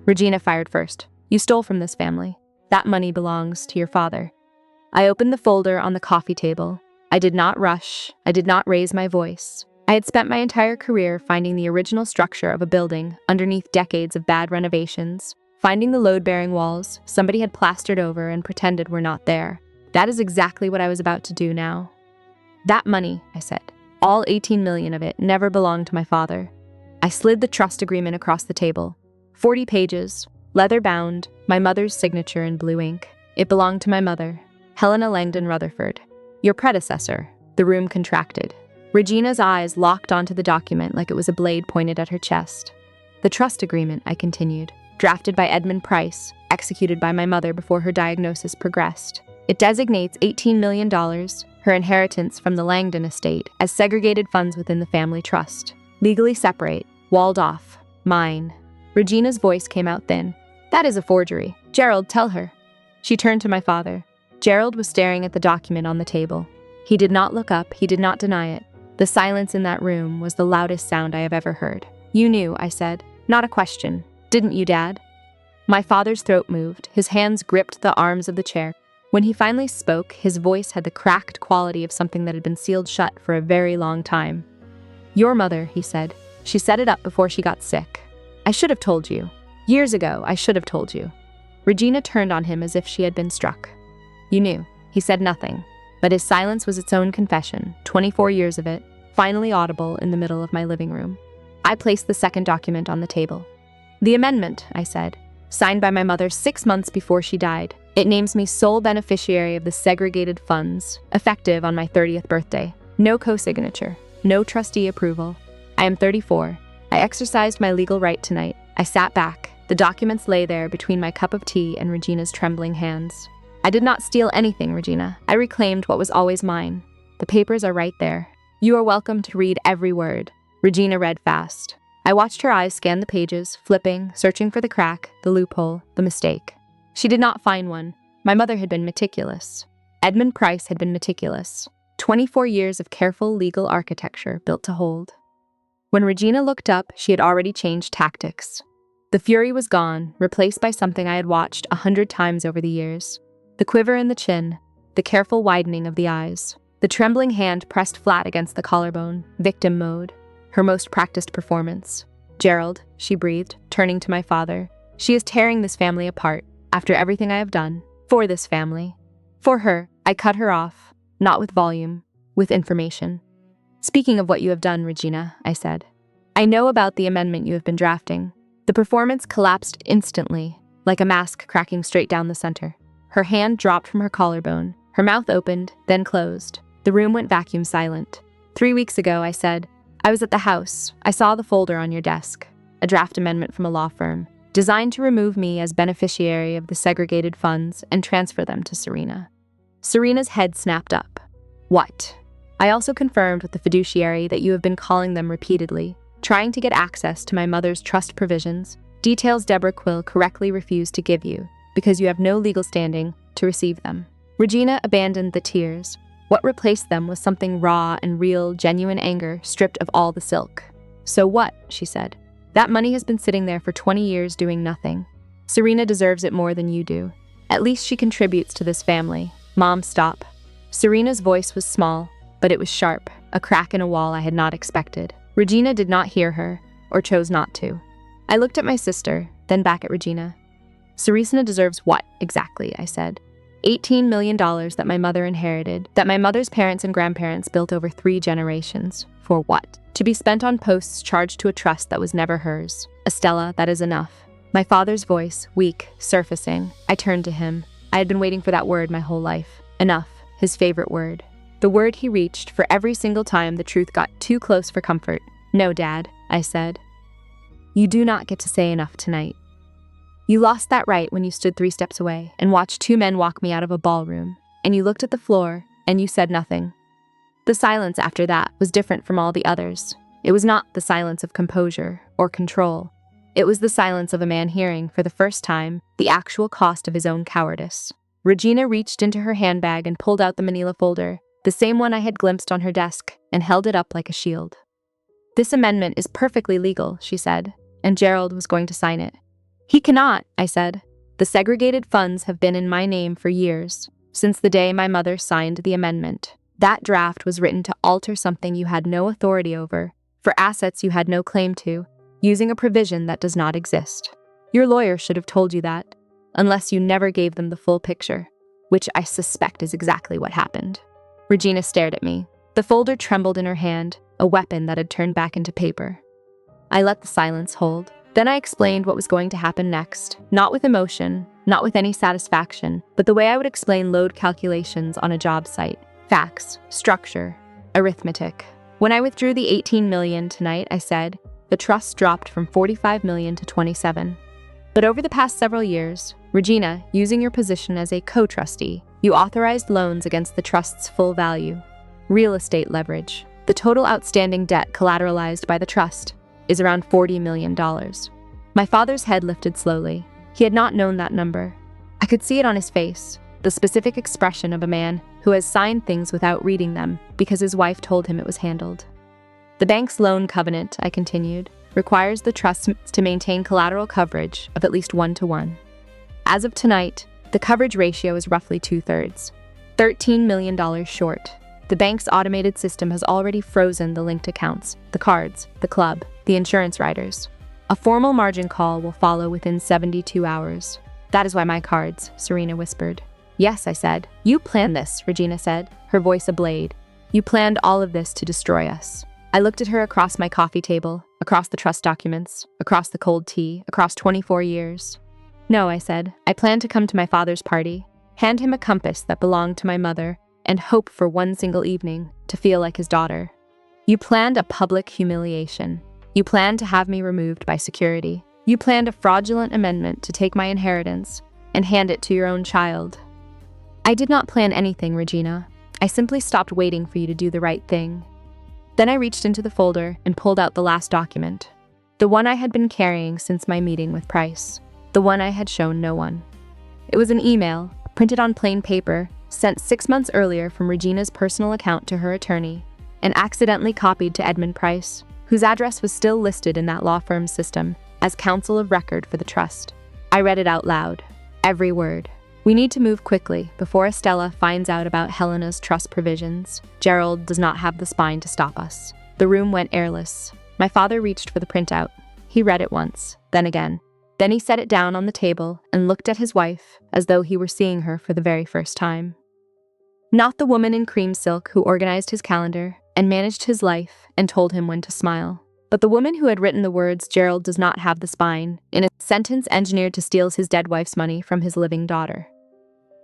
Regina fired first. You stole from this family. That money belongs to your father. I opened the folder on the coffee table. I did not rush. I did not raise my voice. I had spent my entire career finding the original structure of a building underneath decades of bad renovations, finding the load-bearing walls somebody had plastered over and pretended were not there. That is exactly what I was about to do now. That money, I said, All 18 million of it never belonged to my father. I slid the trust agreement across the table. 40 pages, leather-bound, my mother's signature in blue ink. It belonged to my mother, Helena Langdon Rutherford. Your predecessor. The room contracted. Regina's eyes locked onto the document like it was a blade pointed at her chest. The trust agreement, I continued, drafted by Edmund Price, executed by my mother before her diagnosis progressed. It designates $18 million, her inheritance from the Langdon estate, as segregated funds within the family trust. Legally separate, walled off, mine. Regina's voice came out thin. That is a forgery. Gerald, tell her. She turned to my father. Gerald was staring at the document on the table. He did not look up, he did not deny it. The silence in that room was the loudest sound I have ever heard. You knew, I said. Not a question. Didn't you, Dad? My father's throat moved. His hands gripped the arms of the chair. When he finally spoke, his voice had the cracked quality of something that had been sealed shut for a very long time. Your mother, he said. She set it up before she got sick. I should have told you. Years ago, I should have told you. Regina turned on him as if she had been struck. You knew. He said nothing. But his silence was its own confession, 24 years of it, finally audible in the middle of my living room. I placed the second document on the table. The amendment, I said, signed by my mother 6 months before she died. It names me sole beneficiary of the segregated funds, effective on my 30th birthday. No co-signature, no trustee approval. I am 34. I exercised my legal right tonight. I sat back. The documents lay there between my cup of tea and Regina's trembling hands. I did not steal anything, Regina. I reclaimed what was always mine. The papers are right there. You are welcome to read every word. Regina read fast. I watched her eyes scan the pages, flipping, searching for the crack, the loophole, the mistake. She did not find one. My mother had been meticulous. Edmund Price had been meticulous. 24 years of careful legal architecture built to hold. When Regina looked up, she had already changed tactics. The fury was gone, replaced by something I had watched 100 times over the years. The quiver in the chin, the careful widening of the eyes, the trembling hand pressed flat against the collarbone, victim mode, her most practiced performance. Gerald, she breathed, turning to my father. She is tearing this family apart, after everything I have done, for this family. For her, I cut her off, not with volume, with information. Speaking of what you have done, Regina, I said. I know about the amendment you have been drafting. The performance collapsed instantly, like a mask cracking straight down the center. Her hand dropped from her collarbone. Her mouth opened, then closed. The room went vacuum silent. 3 weeks ago, I said, I was at the house. I saw the folder on your desk. A draft amendment from a law firm, designed to remove me as beneficiary of the segregated funds and transfer them to Serena. Serena's head snapped up. What? I also confirmed with the fiduciary that you have been calling them repeatedly, trying to get access to my mother's trust provisions, details Deborah Quill correctly refused to give you, because you have no legal standing to receive them. Regina abandoned the tears. What replaced them was something raw and real, genuine anger stripped of all the silk. So what? She said. That money has been sitting there for 20 years doing nothing. Serena deserves it more than you do. At least she contributes to this family. Mom, stop. Serena's voice was small, but it was sharp, a crack in a wall I had not expected. Regina did not hear her, or chose not to. I looked at my sister, then back at Regina. Serena deserves what, exactly, I said. $18 million that my mother inherited, that my mother's parents and grandparents built over 3 generations. For what? To be spent on posts charged to a trust that was never hers. Estella, that is enough. My father's voice, weak, surfacing. I turned to him. I had been waiting for that word my whole life. Enough, his favorite word. The word he reached for every single time the truth got too close for comfort. No, Dad, I said. You do not get to say enough tonight. You lost that right when you stood 3 steps away and watched 2 men walk me out of a ballroom, and you looked at the floor, and you said nothing. The silence after that was different from all the others. It was not the silence of composure or control. It was the silence of a man hearing, for the first time, the actual cost of his own cowardice. Regina reached into her handbag and pulled out the manila folder, the same one I had glimpsed on her desk, and held it up like a shield. This amendment is perfectly legal, she said, and Gerald was going to sign it. He cannot, I said. The segregated funds have been in my name for years, since the day my mother signed the amendment. That draft was written to alter something you had no authority over, for assets you had no claim to, using a provision that does not exist. Your lawyer should have told you that, unless you never gave them the full picture, which I suspect is exactly what happened. Regina stared at me. The folder trembled in her hand, a weapon that had turned back into paper. I let the silence hold. Then I explained what was going to happen next, not with emotion, not with any satisfaction, but the way I would explain load calculations on a job site. Facts, structure, arithmetic. When I withdrew the $18 million tonight, I said, the trust dropped from $45 million to $27. But over the past several years, Regina, using your position as a co-trustee, you authorized loans against the trust's full value. Real estate leverage. The total outstanding debt collateralized by the trust is around $40 million. My father's head lifted slowly. He had not known that number. I could see it on his face, the specific expression of a man who has signed things without reading them because his wife told him it was handled. The bank's loan covenant, I continued, requires the trust to maintain collateral coverage of at least 1-to-1. As of tonight, the coverage ratio is roughly 2/3, $13 million short. The bank's automated system has already frozen the linked accounts, the cards, the club, the insurance riders. A formal margin call will follow within 72 hours. That is why my cards, Serena whispered. Yes, I said. You planned this, Regina said, her voice ablade. You planned all of this to destroy us. I looked at her across my coffee table, across the trust documents, across the cold tea, across 24 years. No, I said. I planned to come to my father's party, hand him a compass that belonged to my mother, and hope for one single evening to feel like his daughter. You planned a public humiliation. You planned to have me removed by security. You planned a fraudulent amendment to take my inheritance and hand it to your own child. I did not plan anything, Regina. I simply stopped waiting for you to do the right thing. Then I reached into the folder and pulled out the last document, the one I had been carrying since my meeting with Price, the one I had shown no one. It was an email, printed on plain paper, sent 6 months earlier from Regina's personal account to her attorney, and accidentally copied to Edmund Price, whose address was still listed in that law firm's system as counsel of record for the trust. I read it out loud, every word. We need to move quickly before Estella finds out about Helena's trust provisions. Gerald does not have the spine to stop us. The room went airless. My father reached for the printout. He read it once, then again. Then he set it down on the table and looked at his wife as though he were seeing her for the very first time. Not the woman in cream silk who organized his calendar and managed his life and told him when to smile, but the woman who had written the words "Gerald does not have the spine" in a sentence engineered to steal his dead wife's money from his living daughter.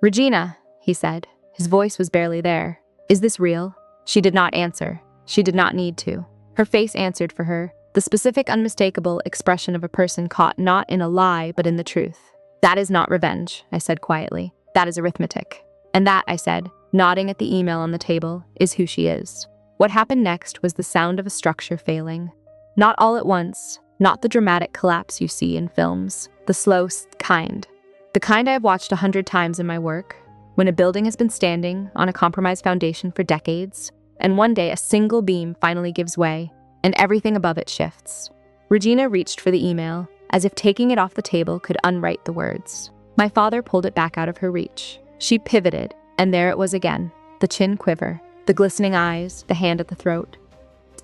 Regina, he said. His voice was barely there. Is this real? She did not answer. She did not need to. Her face answered for her, the specific, unmistakable expression of a person caught not in a lie but in the truth. That is not revenge, I said quietly. That is arithmetic. And that, I said, nodding at the email on the table, is who she is. What happened next was the sound of a structure failing. Not all at once, not the dramatic collapse you see in films, the slow kind. The kind I have watched 100 times in my work, when a building has been standing on a compromised foundation for decades, and one day a single beam finally gives way, and everything above it shifts. Regina reached for the email, as if taking it off the table could unwrite the words. My father pulled it back out of her reach. She pivoted, and there it was again, the chin quiver, the glistening eyes, the hand at the throat.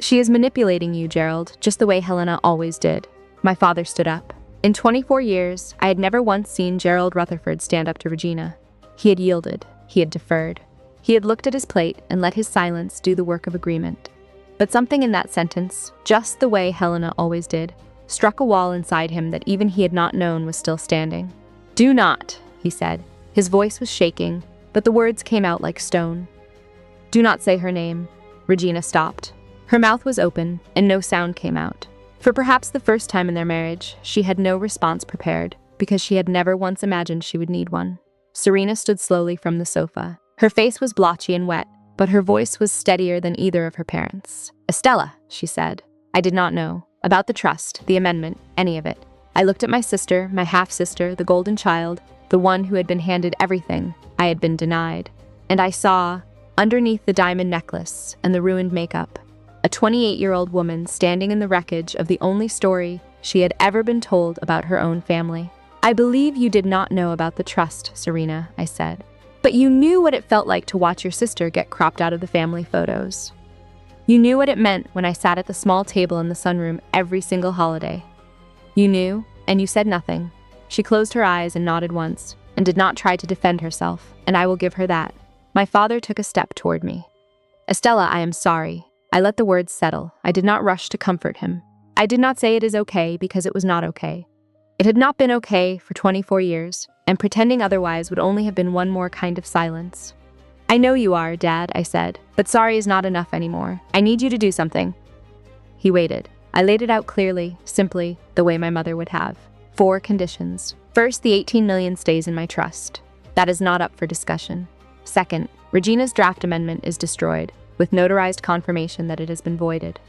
She is manipulating you, Gerald, just the way Helena always did. My father stood up. In 24 years, I had never once seen Gerald Rutherford stand up to Regina. He had yielded. He had deferred. He had looked at his plate and let his silence do the work of agreement. But something in that sentence, just the way Helena always did, struck a wall inside him that even he had not known was still standing. Do not, he said. His voice was shaking, but the words came out like stone. Do not say her name. Regina stopped. Her mouth was open, and no sound came out. For perhaps the first time in their marriage, she had no response prepared, because she had never once imagined she would need one. Serena stood slowly from the sofa. Her face was blotchy and wet, but her voice was steadier than either of her parents. Estella, she said. I did not know. About the trust, the amendment, any of it. I looked at my sister, my half-sister, the golden child, the one who had been handed everything I had been denied. And I saw, underneath the diamond necklace and the ruined makeup, a 28-year-old woman standing in the wreckage of the only story she had ever been told about her own family. I believe you did not know about the trust, Serena, I said. But you knew what it felt like to watch your sister get cropped out of the family photos. You knew what it meant when I sat at the small table in the sunroom every single holiday. You knew, and you said nothing. She closed her eyes and nodded once, and did not try to defend herself, and I will give her that. My father took a step toward me. Estella, I am sorry. I let the words settle. I did not rush to comfort him. I did not say it is okay because it was not okay. It had not been okay for 24 years, and pretending otherwise would only have been one more kind of silence. I know you are, Dad, I said, but sorry is not enough anymore. I need you to do something. He waited. I laid it out clearly, simply, the way my mother would have. 4 conditions. First, the 18 million stays in my trust. That is not up for discussion. Second, Regina's draft amendment is destroyed, with notarized confirmation that it has been voided.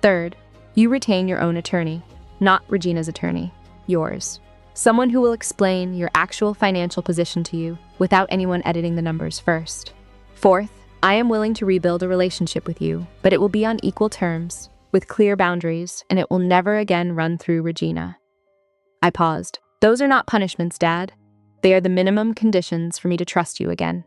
Third, you retain your own attorney, not Regina's attorney, yours. Someone who will explain your actual financial position to you without anyone editing the numbers first. Fourth, I am willing to rebuild a relationship with you, but it will be on equal terms, with clear boundaries, and it will never again run through Regina. I paused. Those are not punishments, Dad. They are the minimum conditions for me to trust you again.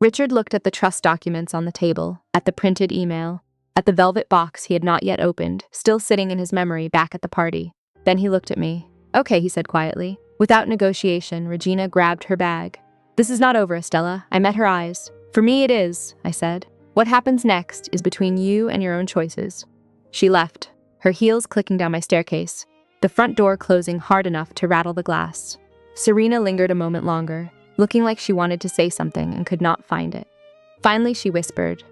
Richard looked at the trust documents on the table, at the printed email, at the velvet box he had not yet opened, still sitting in his memory back at the party. Then he looked at me. Okay, he said quietly. Without negotiation, Regina grabbed her bag. This is not over, Estella. I met her eyes. For me it is, I said. What happens next is between you and your own choices. She left, her heels clicking down my staircase, the front door closing hard enough to rattle the glass. Serena lingered a moment longer, looking like she wanted to say something and could not find it. Finally, she whispered,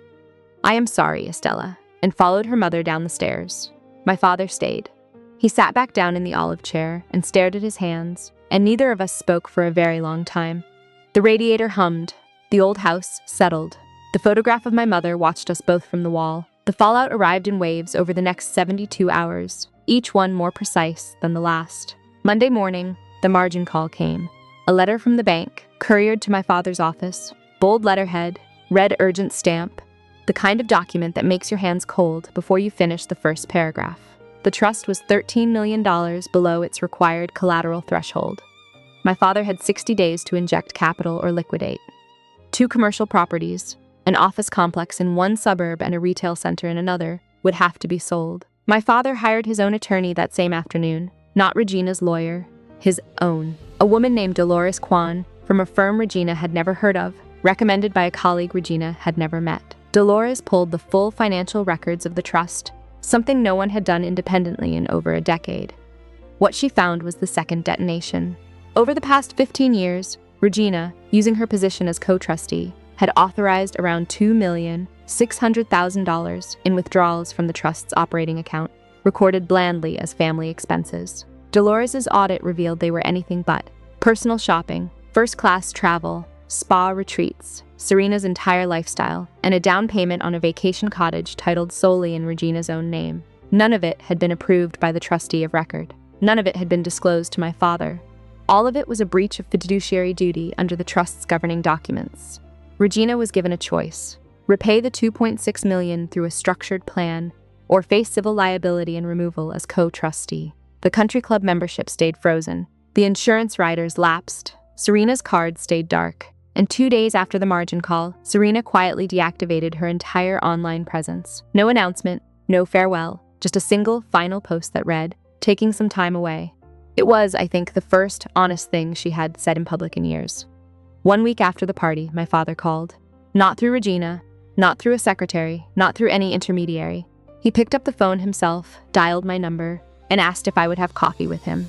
I am sorry, Estella, and followed her mother down the stairs. My father stayed. He sat back down in the olive chair and stared at his hands, and neither of us spoke for a very long time. The radiator hummed. The old house settled. The photograph of my mother watched us both from the wall. The fallout arrived in waves over the next 72 hours, each one more precise than the last. Monday morning, the margin call came. A letter from the bank, couriered to my father's office, bold letterhead, red urgent stamp, the kind of document that makes your hands cold before you finish the first paragraph. The trust was $13 million below its required collateral threshold. My father had 60 days to inject capital or liquidate. 2 commercial properties, an office complex in one suburb and a retail center in another, would have to be sold. My father hired his own attorney that same afternoon, not Regina's lawyer, his own. A woman named Dolores Kwan, from a firm Regina had never heard of, recommended by a colleague Regina had never met. Dolores pulled the full financial records of the trust, something no one had done independently in over a decade. What she found was the second detonation. Over the past 15 years, Regina, using her position as co-trustee, had authorized around $2,600,000 in withdrawals from the trust's operating account, recorded blandly as family expenses. Dolores's audit revealed they were anything but. Personal shopping, first-class travel, spa retreats, Serena's entire lifestyle, and a down payment on a vacation cottage titled solely in Regina's own name. None of it had been approved by the trustee of record. None of it had been disclosed to my father. All of it was a breach of fiduciary duty under the trust's governing documents. Regina was given a choice: repay the $2.6 million through a structured plan, or face civil liability and removal as co-trustee. The country club membership stayed frozen. The insurance riders lapsed. Serena's card stayed dark. And 2 days after the margin call, Serena quietly deactivated her entire online presence. No announcement, no farewell, just a single final post that read, "Taking some time away." It was, I think, the first honest thing she had said in public in years. 1 week after the party, my father called. Not through Regina, not through a secretary, not through any intermediary. He picked up the phone himself, dialed my number, and asked if I would have coffee with him.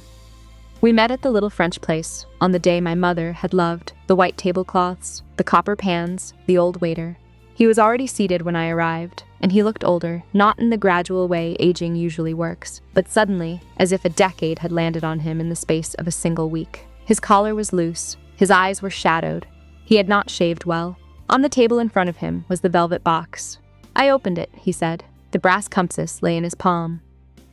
We met at the little French place, on the day my mother had loved, the white tablecloths, the copper pans, the old waiter. He was already seated when I arrived, and he looked older, not in the gradual way aging usually works, but suddenly, as if a decade had landed on him in the space of a single week. His collar was loose, his eyes were shadowed. He had not shaved well. On the table in front of him was the velvet box. I opened it, he said. The brass compasses lay in his palm.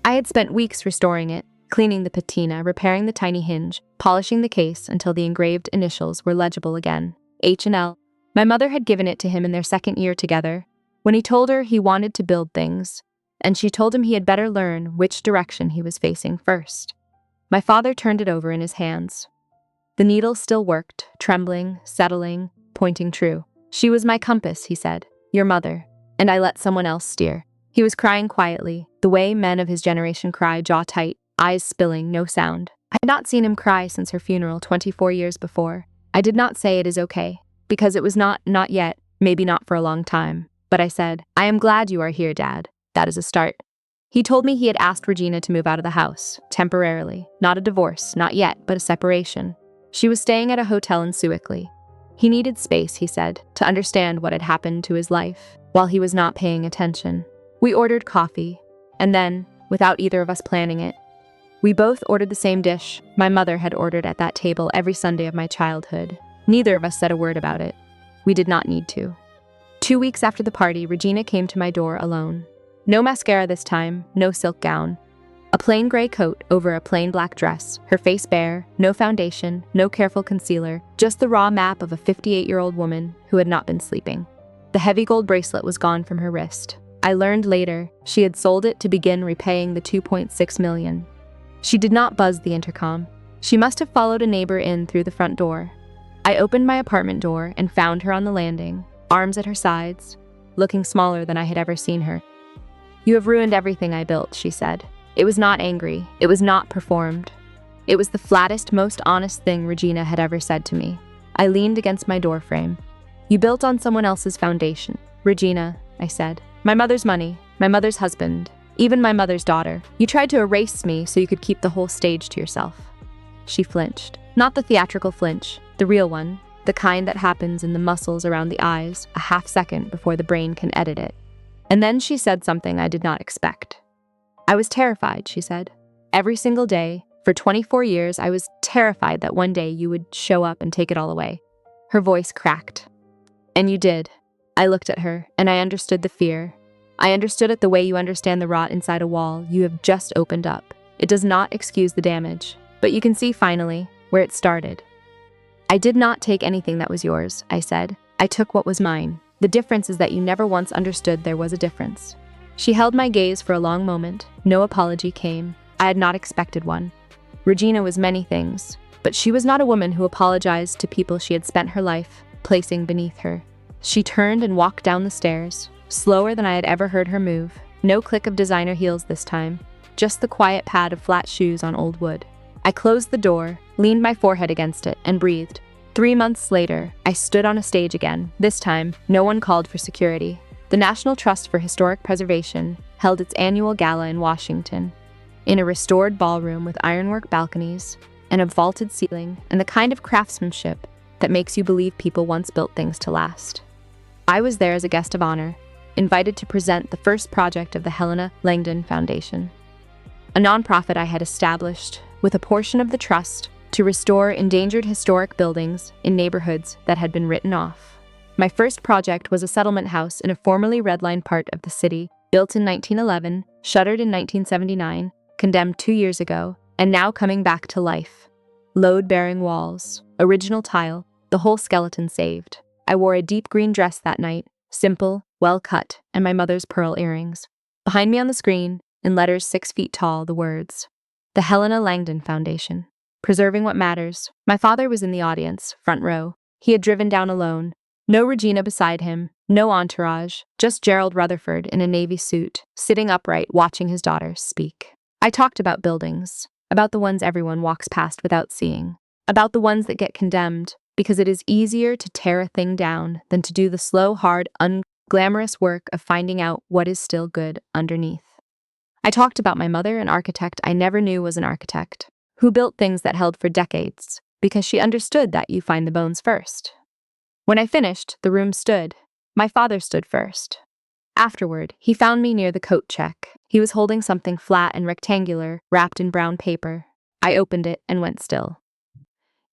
I had spent weeks restoring it, cleaning the patina, repairing the tiny hinge, polishing the case until the engraved initials were legible again. H&L. My mother had given it to him in their second year together, when he told her he wanted to build things, and she told him he had better learn which direction he was facing first. My father turned it over in his hands. The needle still worked, trembling, settling, pointing true. She was my compass, he said, your mother, and I let someone else steer. He was crying quietly, the way men of his generation cry, jaw tight, eyes spilling, no sound. I had not seen him cry since her funeral 24 years before. I did not say it is okay, because it was not yet, maybe not for a long time. But I said, I am glad you are here, Dad. That is a start. He told me he had asked Regina to move out of the house, temporarily. Not a divorce, not yet, but a separation. She was staying at a hotel in Sewickley. He needed space, he said, to understand what had happened to his life, while he was not paying attention. We ordered coffee, and then, without either of us planning it, we both ordered the same dish my mother had ordered at that table every Sunday of my childhood. Neither of us said a word about it. We did not need to. 2 weeks after the party, Regina came to my door alone. No mascara this time, no silk gown. A plain gray coat over a plain black dress, her face bare, no foundation, no careful concealer, just the raw map of a 58-year-old woman who had not been sleeping. The heavy gold bracelet was gone from her wrist. I learned later she had sold it to begin repaying the $2.6 million. She did not buzz the intercom. She must have followed a neighbor in through the front door. I opened my apartment door and found her on the landing, arms at her sides, looking smaller than I had ever seen her. You have ruined everything I built, she said. It was not angry. It was not performed. It was the flattest, most honest thing Regina had ever said to me. I leaned against my doorframe. You built on someone else's foundation. Regina, I said. My mother's money, my mother's husband, even my mother's daughter. You tried to erase me so you could keep the whole stage to yourself. She flinched. Not the theatrical flinch, the real one, the kind that happens in the muscles around the eyes a half second before the brain can edit it. And then she said something I did not expect. I was terrified, she said. Every single day, for 24 years, I was terrified that one day you would show up and take it all away. Her voice cracked. And you did. I looked at her, and I understood the fear. I understood it the way you understand the rot inside a wall you have just opened up. It does not excuse the damage, but you can see finally where it started. I did not take anything that was yours, I said. I took what was mine. The difference is that you never once understood there was a difference. She held my gaze for a long moment. No apology came. I had not expected one. Regina was many things, but she was not a woman who apologized to people she had spent her life placing beneath her. She turned and walked down the stairs, slower than I had ever heard her move. No click of designer heels this time, just the quiet pad of flat shoes on old wood. I closed the door, leaned my forehead against it, and breathed. 3 months later, I stood on a stage again. This time, no one called for security. The National Trust for Historic Preservation held its annual gala in Washington, in a restored ballroom with ironwork balconies and a vaulted ceiling and the kind of craftsmanship that makes you believe people once built things to last. I was there as a guest of honor, invited to present the first project of the Helena Langdon Foundation, a nonprofit I had established with a portion of the trust to restore endangered historic buildings in neighborhoods that had been written off. My first project was a settlement house in a formerly redlined part of the city, built in 1911, shuttered in 1979, condemned 2 years ago, and now coming back to life. Load-bearing walls, original tile, the whole skeleton saved. I wore a deep green dress that night, simple, well-cut, and my mother's pearl earrings. Behind me on the screen, in letters 6 feet tall, the words, The Helena Langdon Foundation. Preserving what matters. My father was in the audience, front row. He had driven down alone. No Regina beside him, no entourage, just Gerald Rutherford in a navy suit, sitting upright, watching his daughter speak. I talked about buildings, about the ones everyone walks past without seeing, about the ones that get condemned, because it is easier to tear a thing down than to do the slow, hard, unglamorous work of finding out what is still good underneath. I talked about my mother, an architect I never knew was an architect, who built things that held for decades, because she understood that you find the bones first. When I finished, the room stood. My father stood first. Afterward, he found me near the coat check. He was holding something flat and rectangular, wrapped in brown paper. I opened it and went still.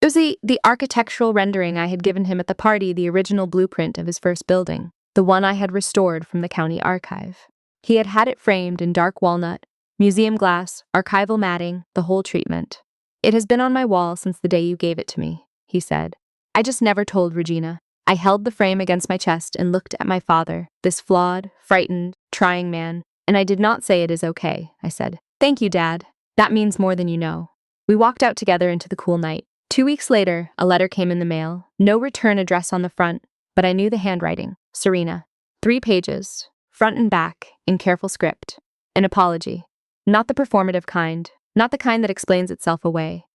It was the architectural rendering I had given him at the party, the original blueprint of his first building, the one I had restored from the county archive. He had had it framed in dark walnut, museum glass, archival matting, the whole treatment. It has been on my wall since the day you gave it to me, he said. I just never told Regina. I held the frame against my chest and looked at my father, this flawed, frightened, trying man, and I did not say it is okay, I said. Thank you, Dad. That means more than you know. We walked out together into the cool night. 2 weeks later, a letter came in the mail. No return address on the front, but I knew the handwriting. Serena. 3 pages, front and back, in careful script. An apology. Not the performative kind, not the kind that explains itself away.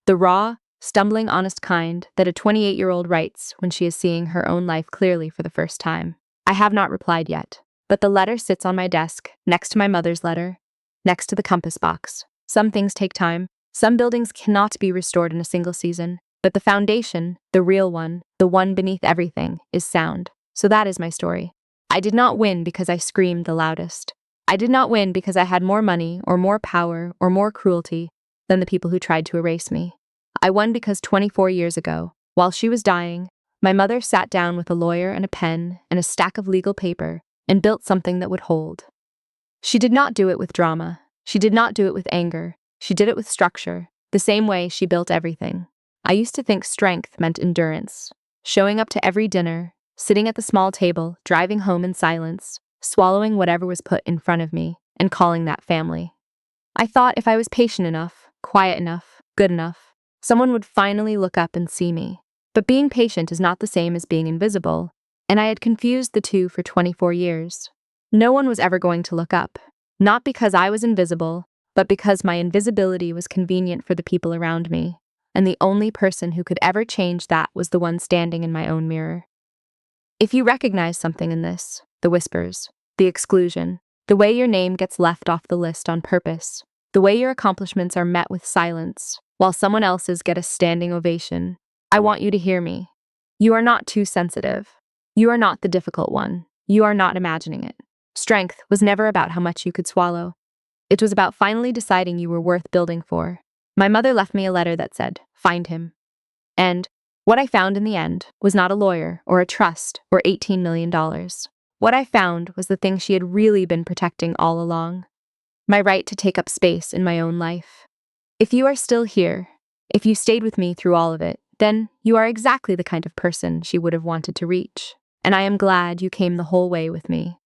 The raw, stumbling, honest kind that a 28-year-old writes when she is seeing her own life clearly for the first time. I have not replied yet, but the letter sits on my desk, next to my mother's letter, next to the compass box. Some things take time. Some buildings cannot be restored in a single season, but the foundation, the real one, the one beneath everything, is sound. So that is my story. I did not win because I screamed the loudest. I did not win because I had more money or more power or more cruelty than the people who tried to erase me. I won because 24 years ago, while she was dying, my mother sat down with a lawyer and a pen and a stack of legal paper and built something that would hold. She did not do it with drama. She did not do it with anger. She did it with structure, the same way she built everything. I used to think strength meant endurance, showing up to every dinner, sitting at the small table, driving home in silence, swallowing whatever was put in front of me, and calling that family. I thought if I was patient enough, quiet enough, good enough, someone would finally look up and see me. But being patient is not the same as being invisible, and I had confused the two for 24 years. No one was ever going to look up, not because I was invisible, but because my invisibility was convenient for the people around me, and the only person who could ever change that was the one standing in my own mirror. If you recognize something in this, the whispers, the exclusion, the way your name gets left off the list on purpose, the way your accomplishments are met with silence, while someone else's get a standing ovation, I want you to hear me. You are not too sensitive. You are not the difficult one. You are not imagining it. Strength was never about how much you could swallow. It was about finally deciding you were worth building for. My mother left me a letter that said, "Find him." And what I found in the end was not a lawyer or a trust or $18 million. What I found was the thing she had really been protecting all along. My right to take up space in my own life. If you are still here, if you stayed with me through all of it, then you are exactly the kind of person she would have wanted to reach. And I am glad you came the whole way with me.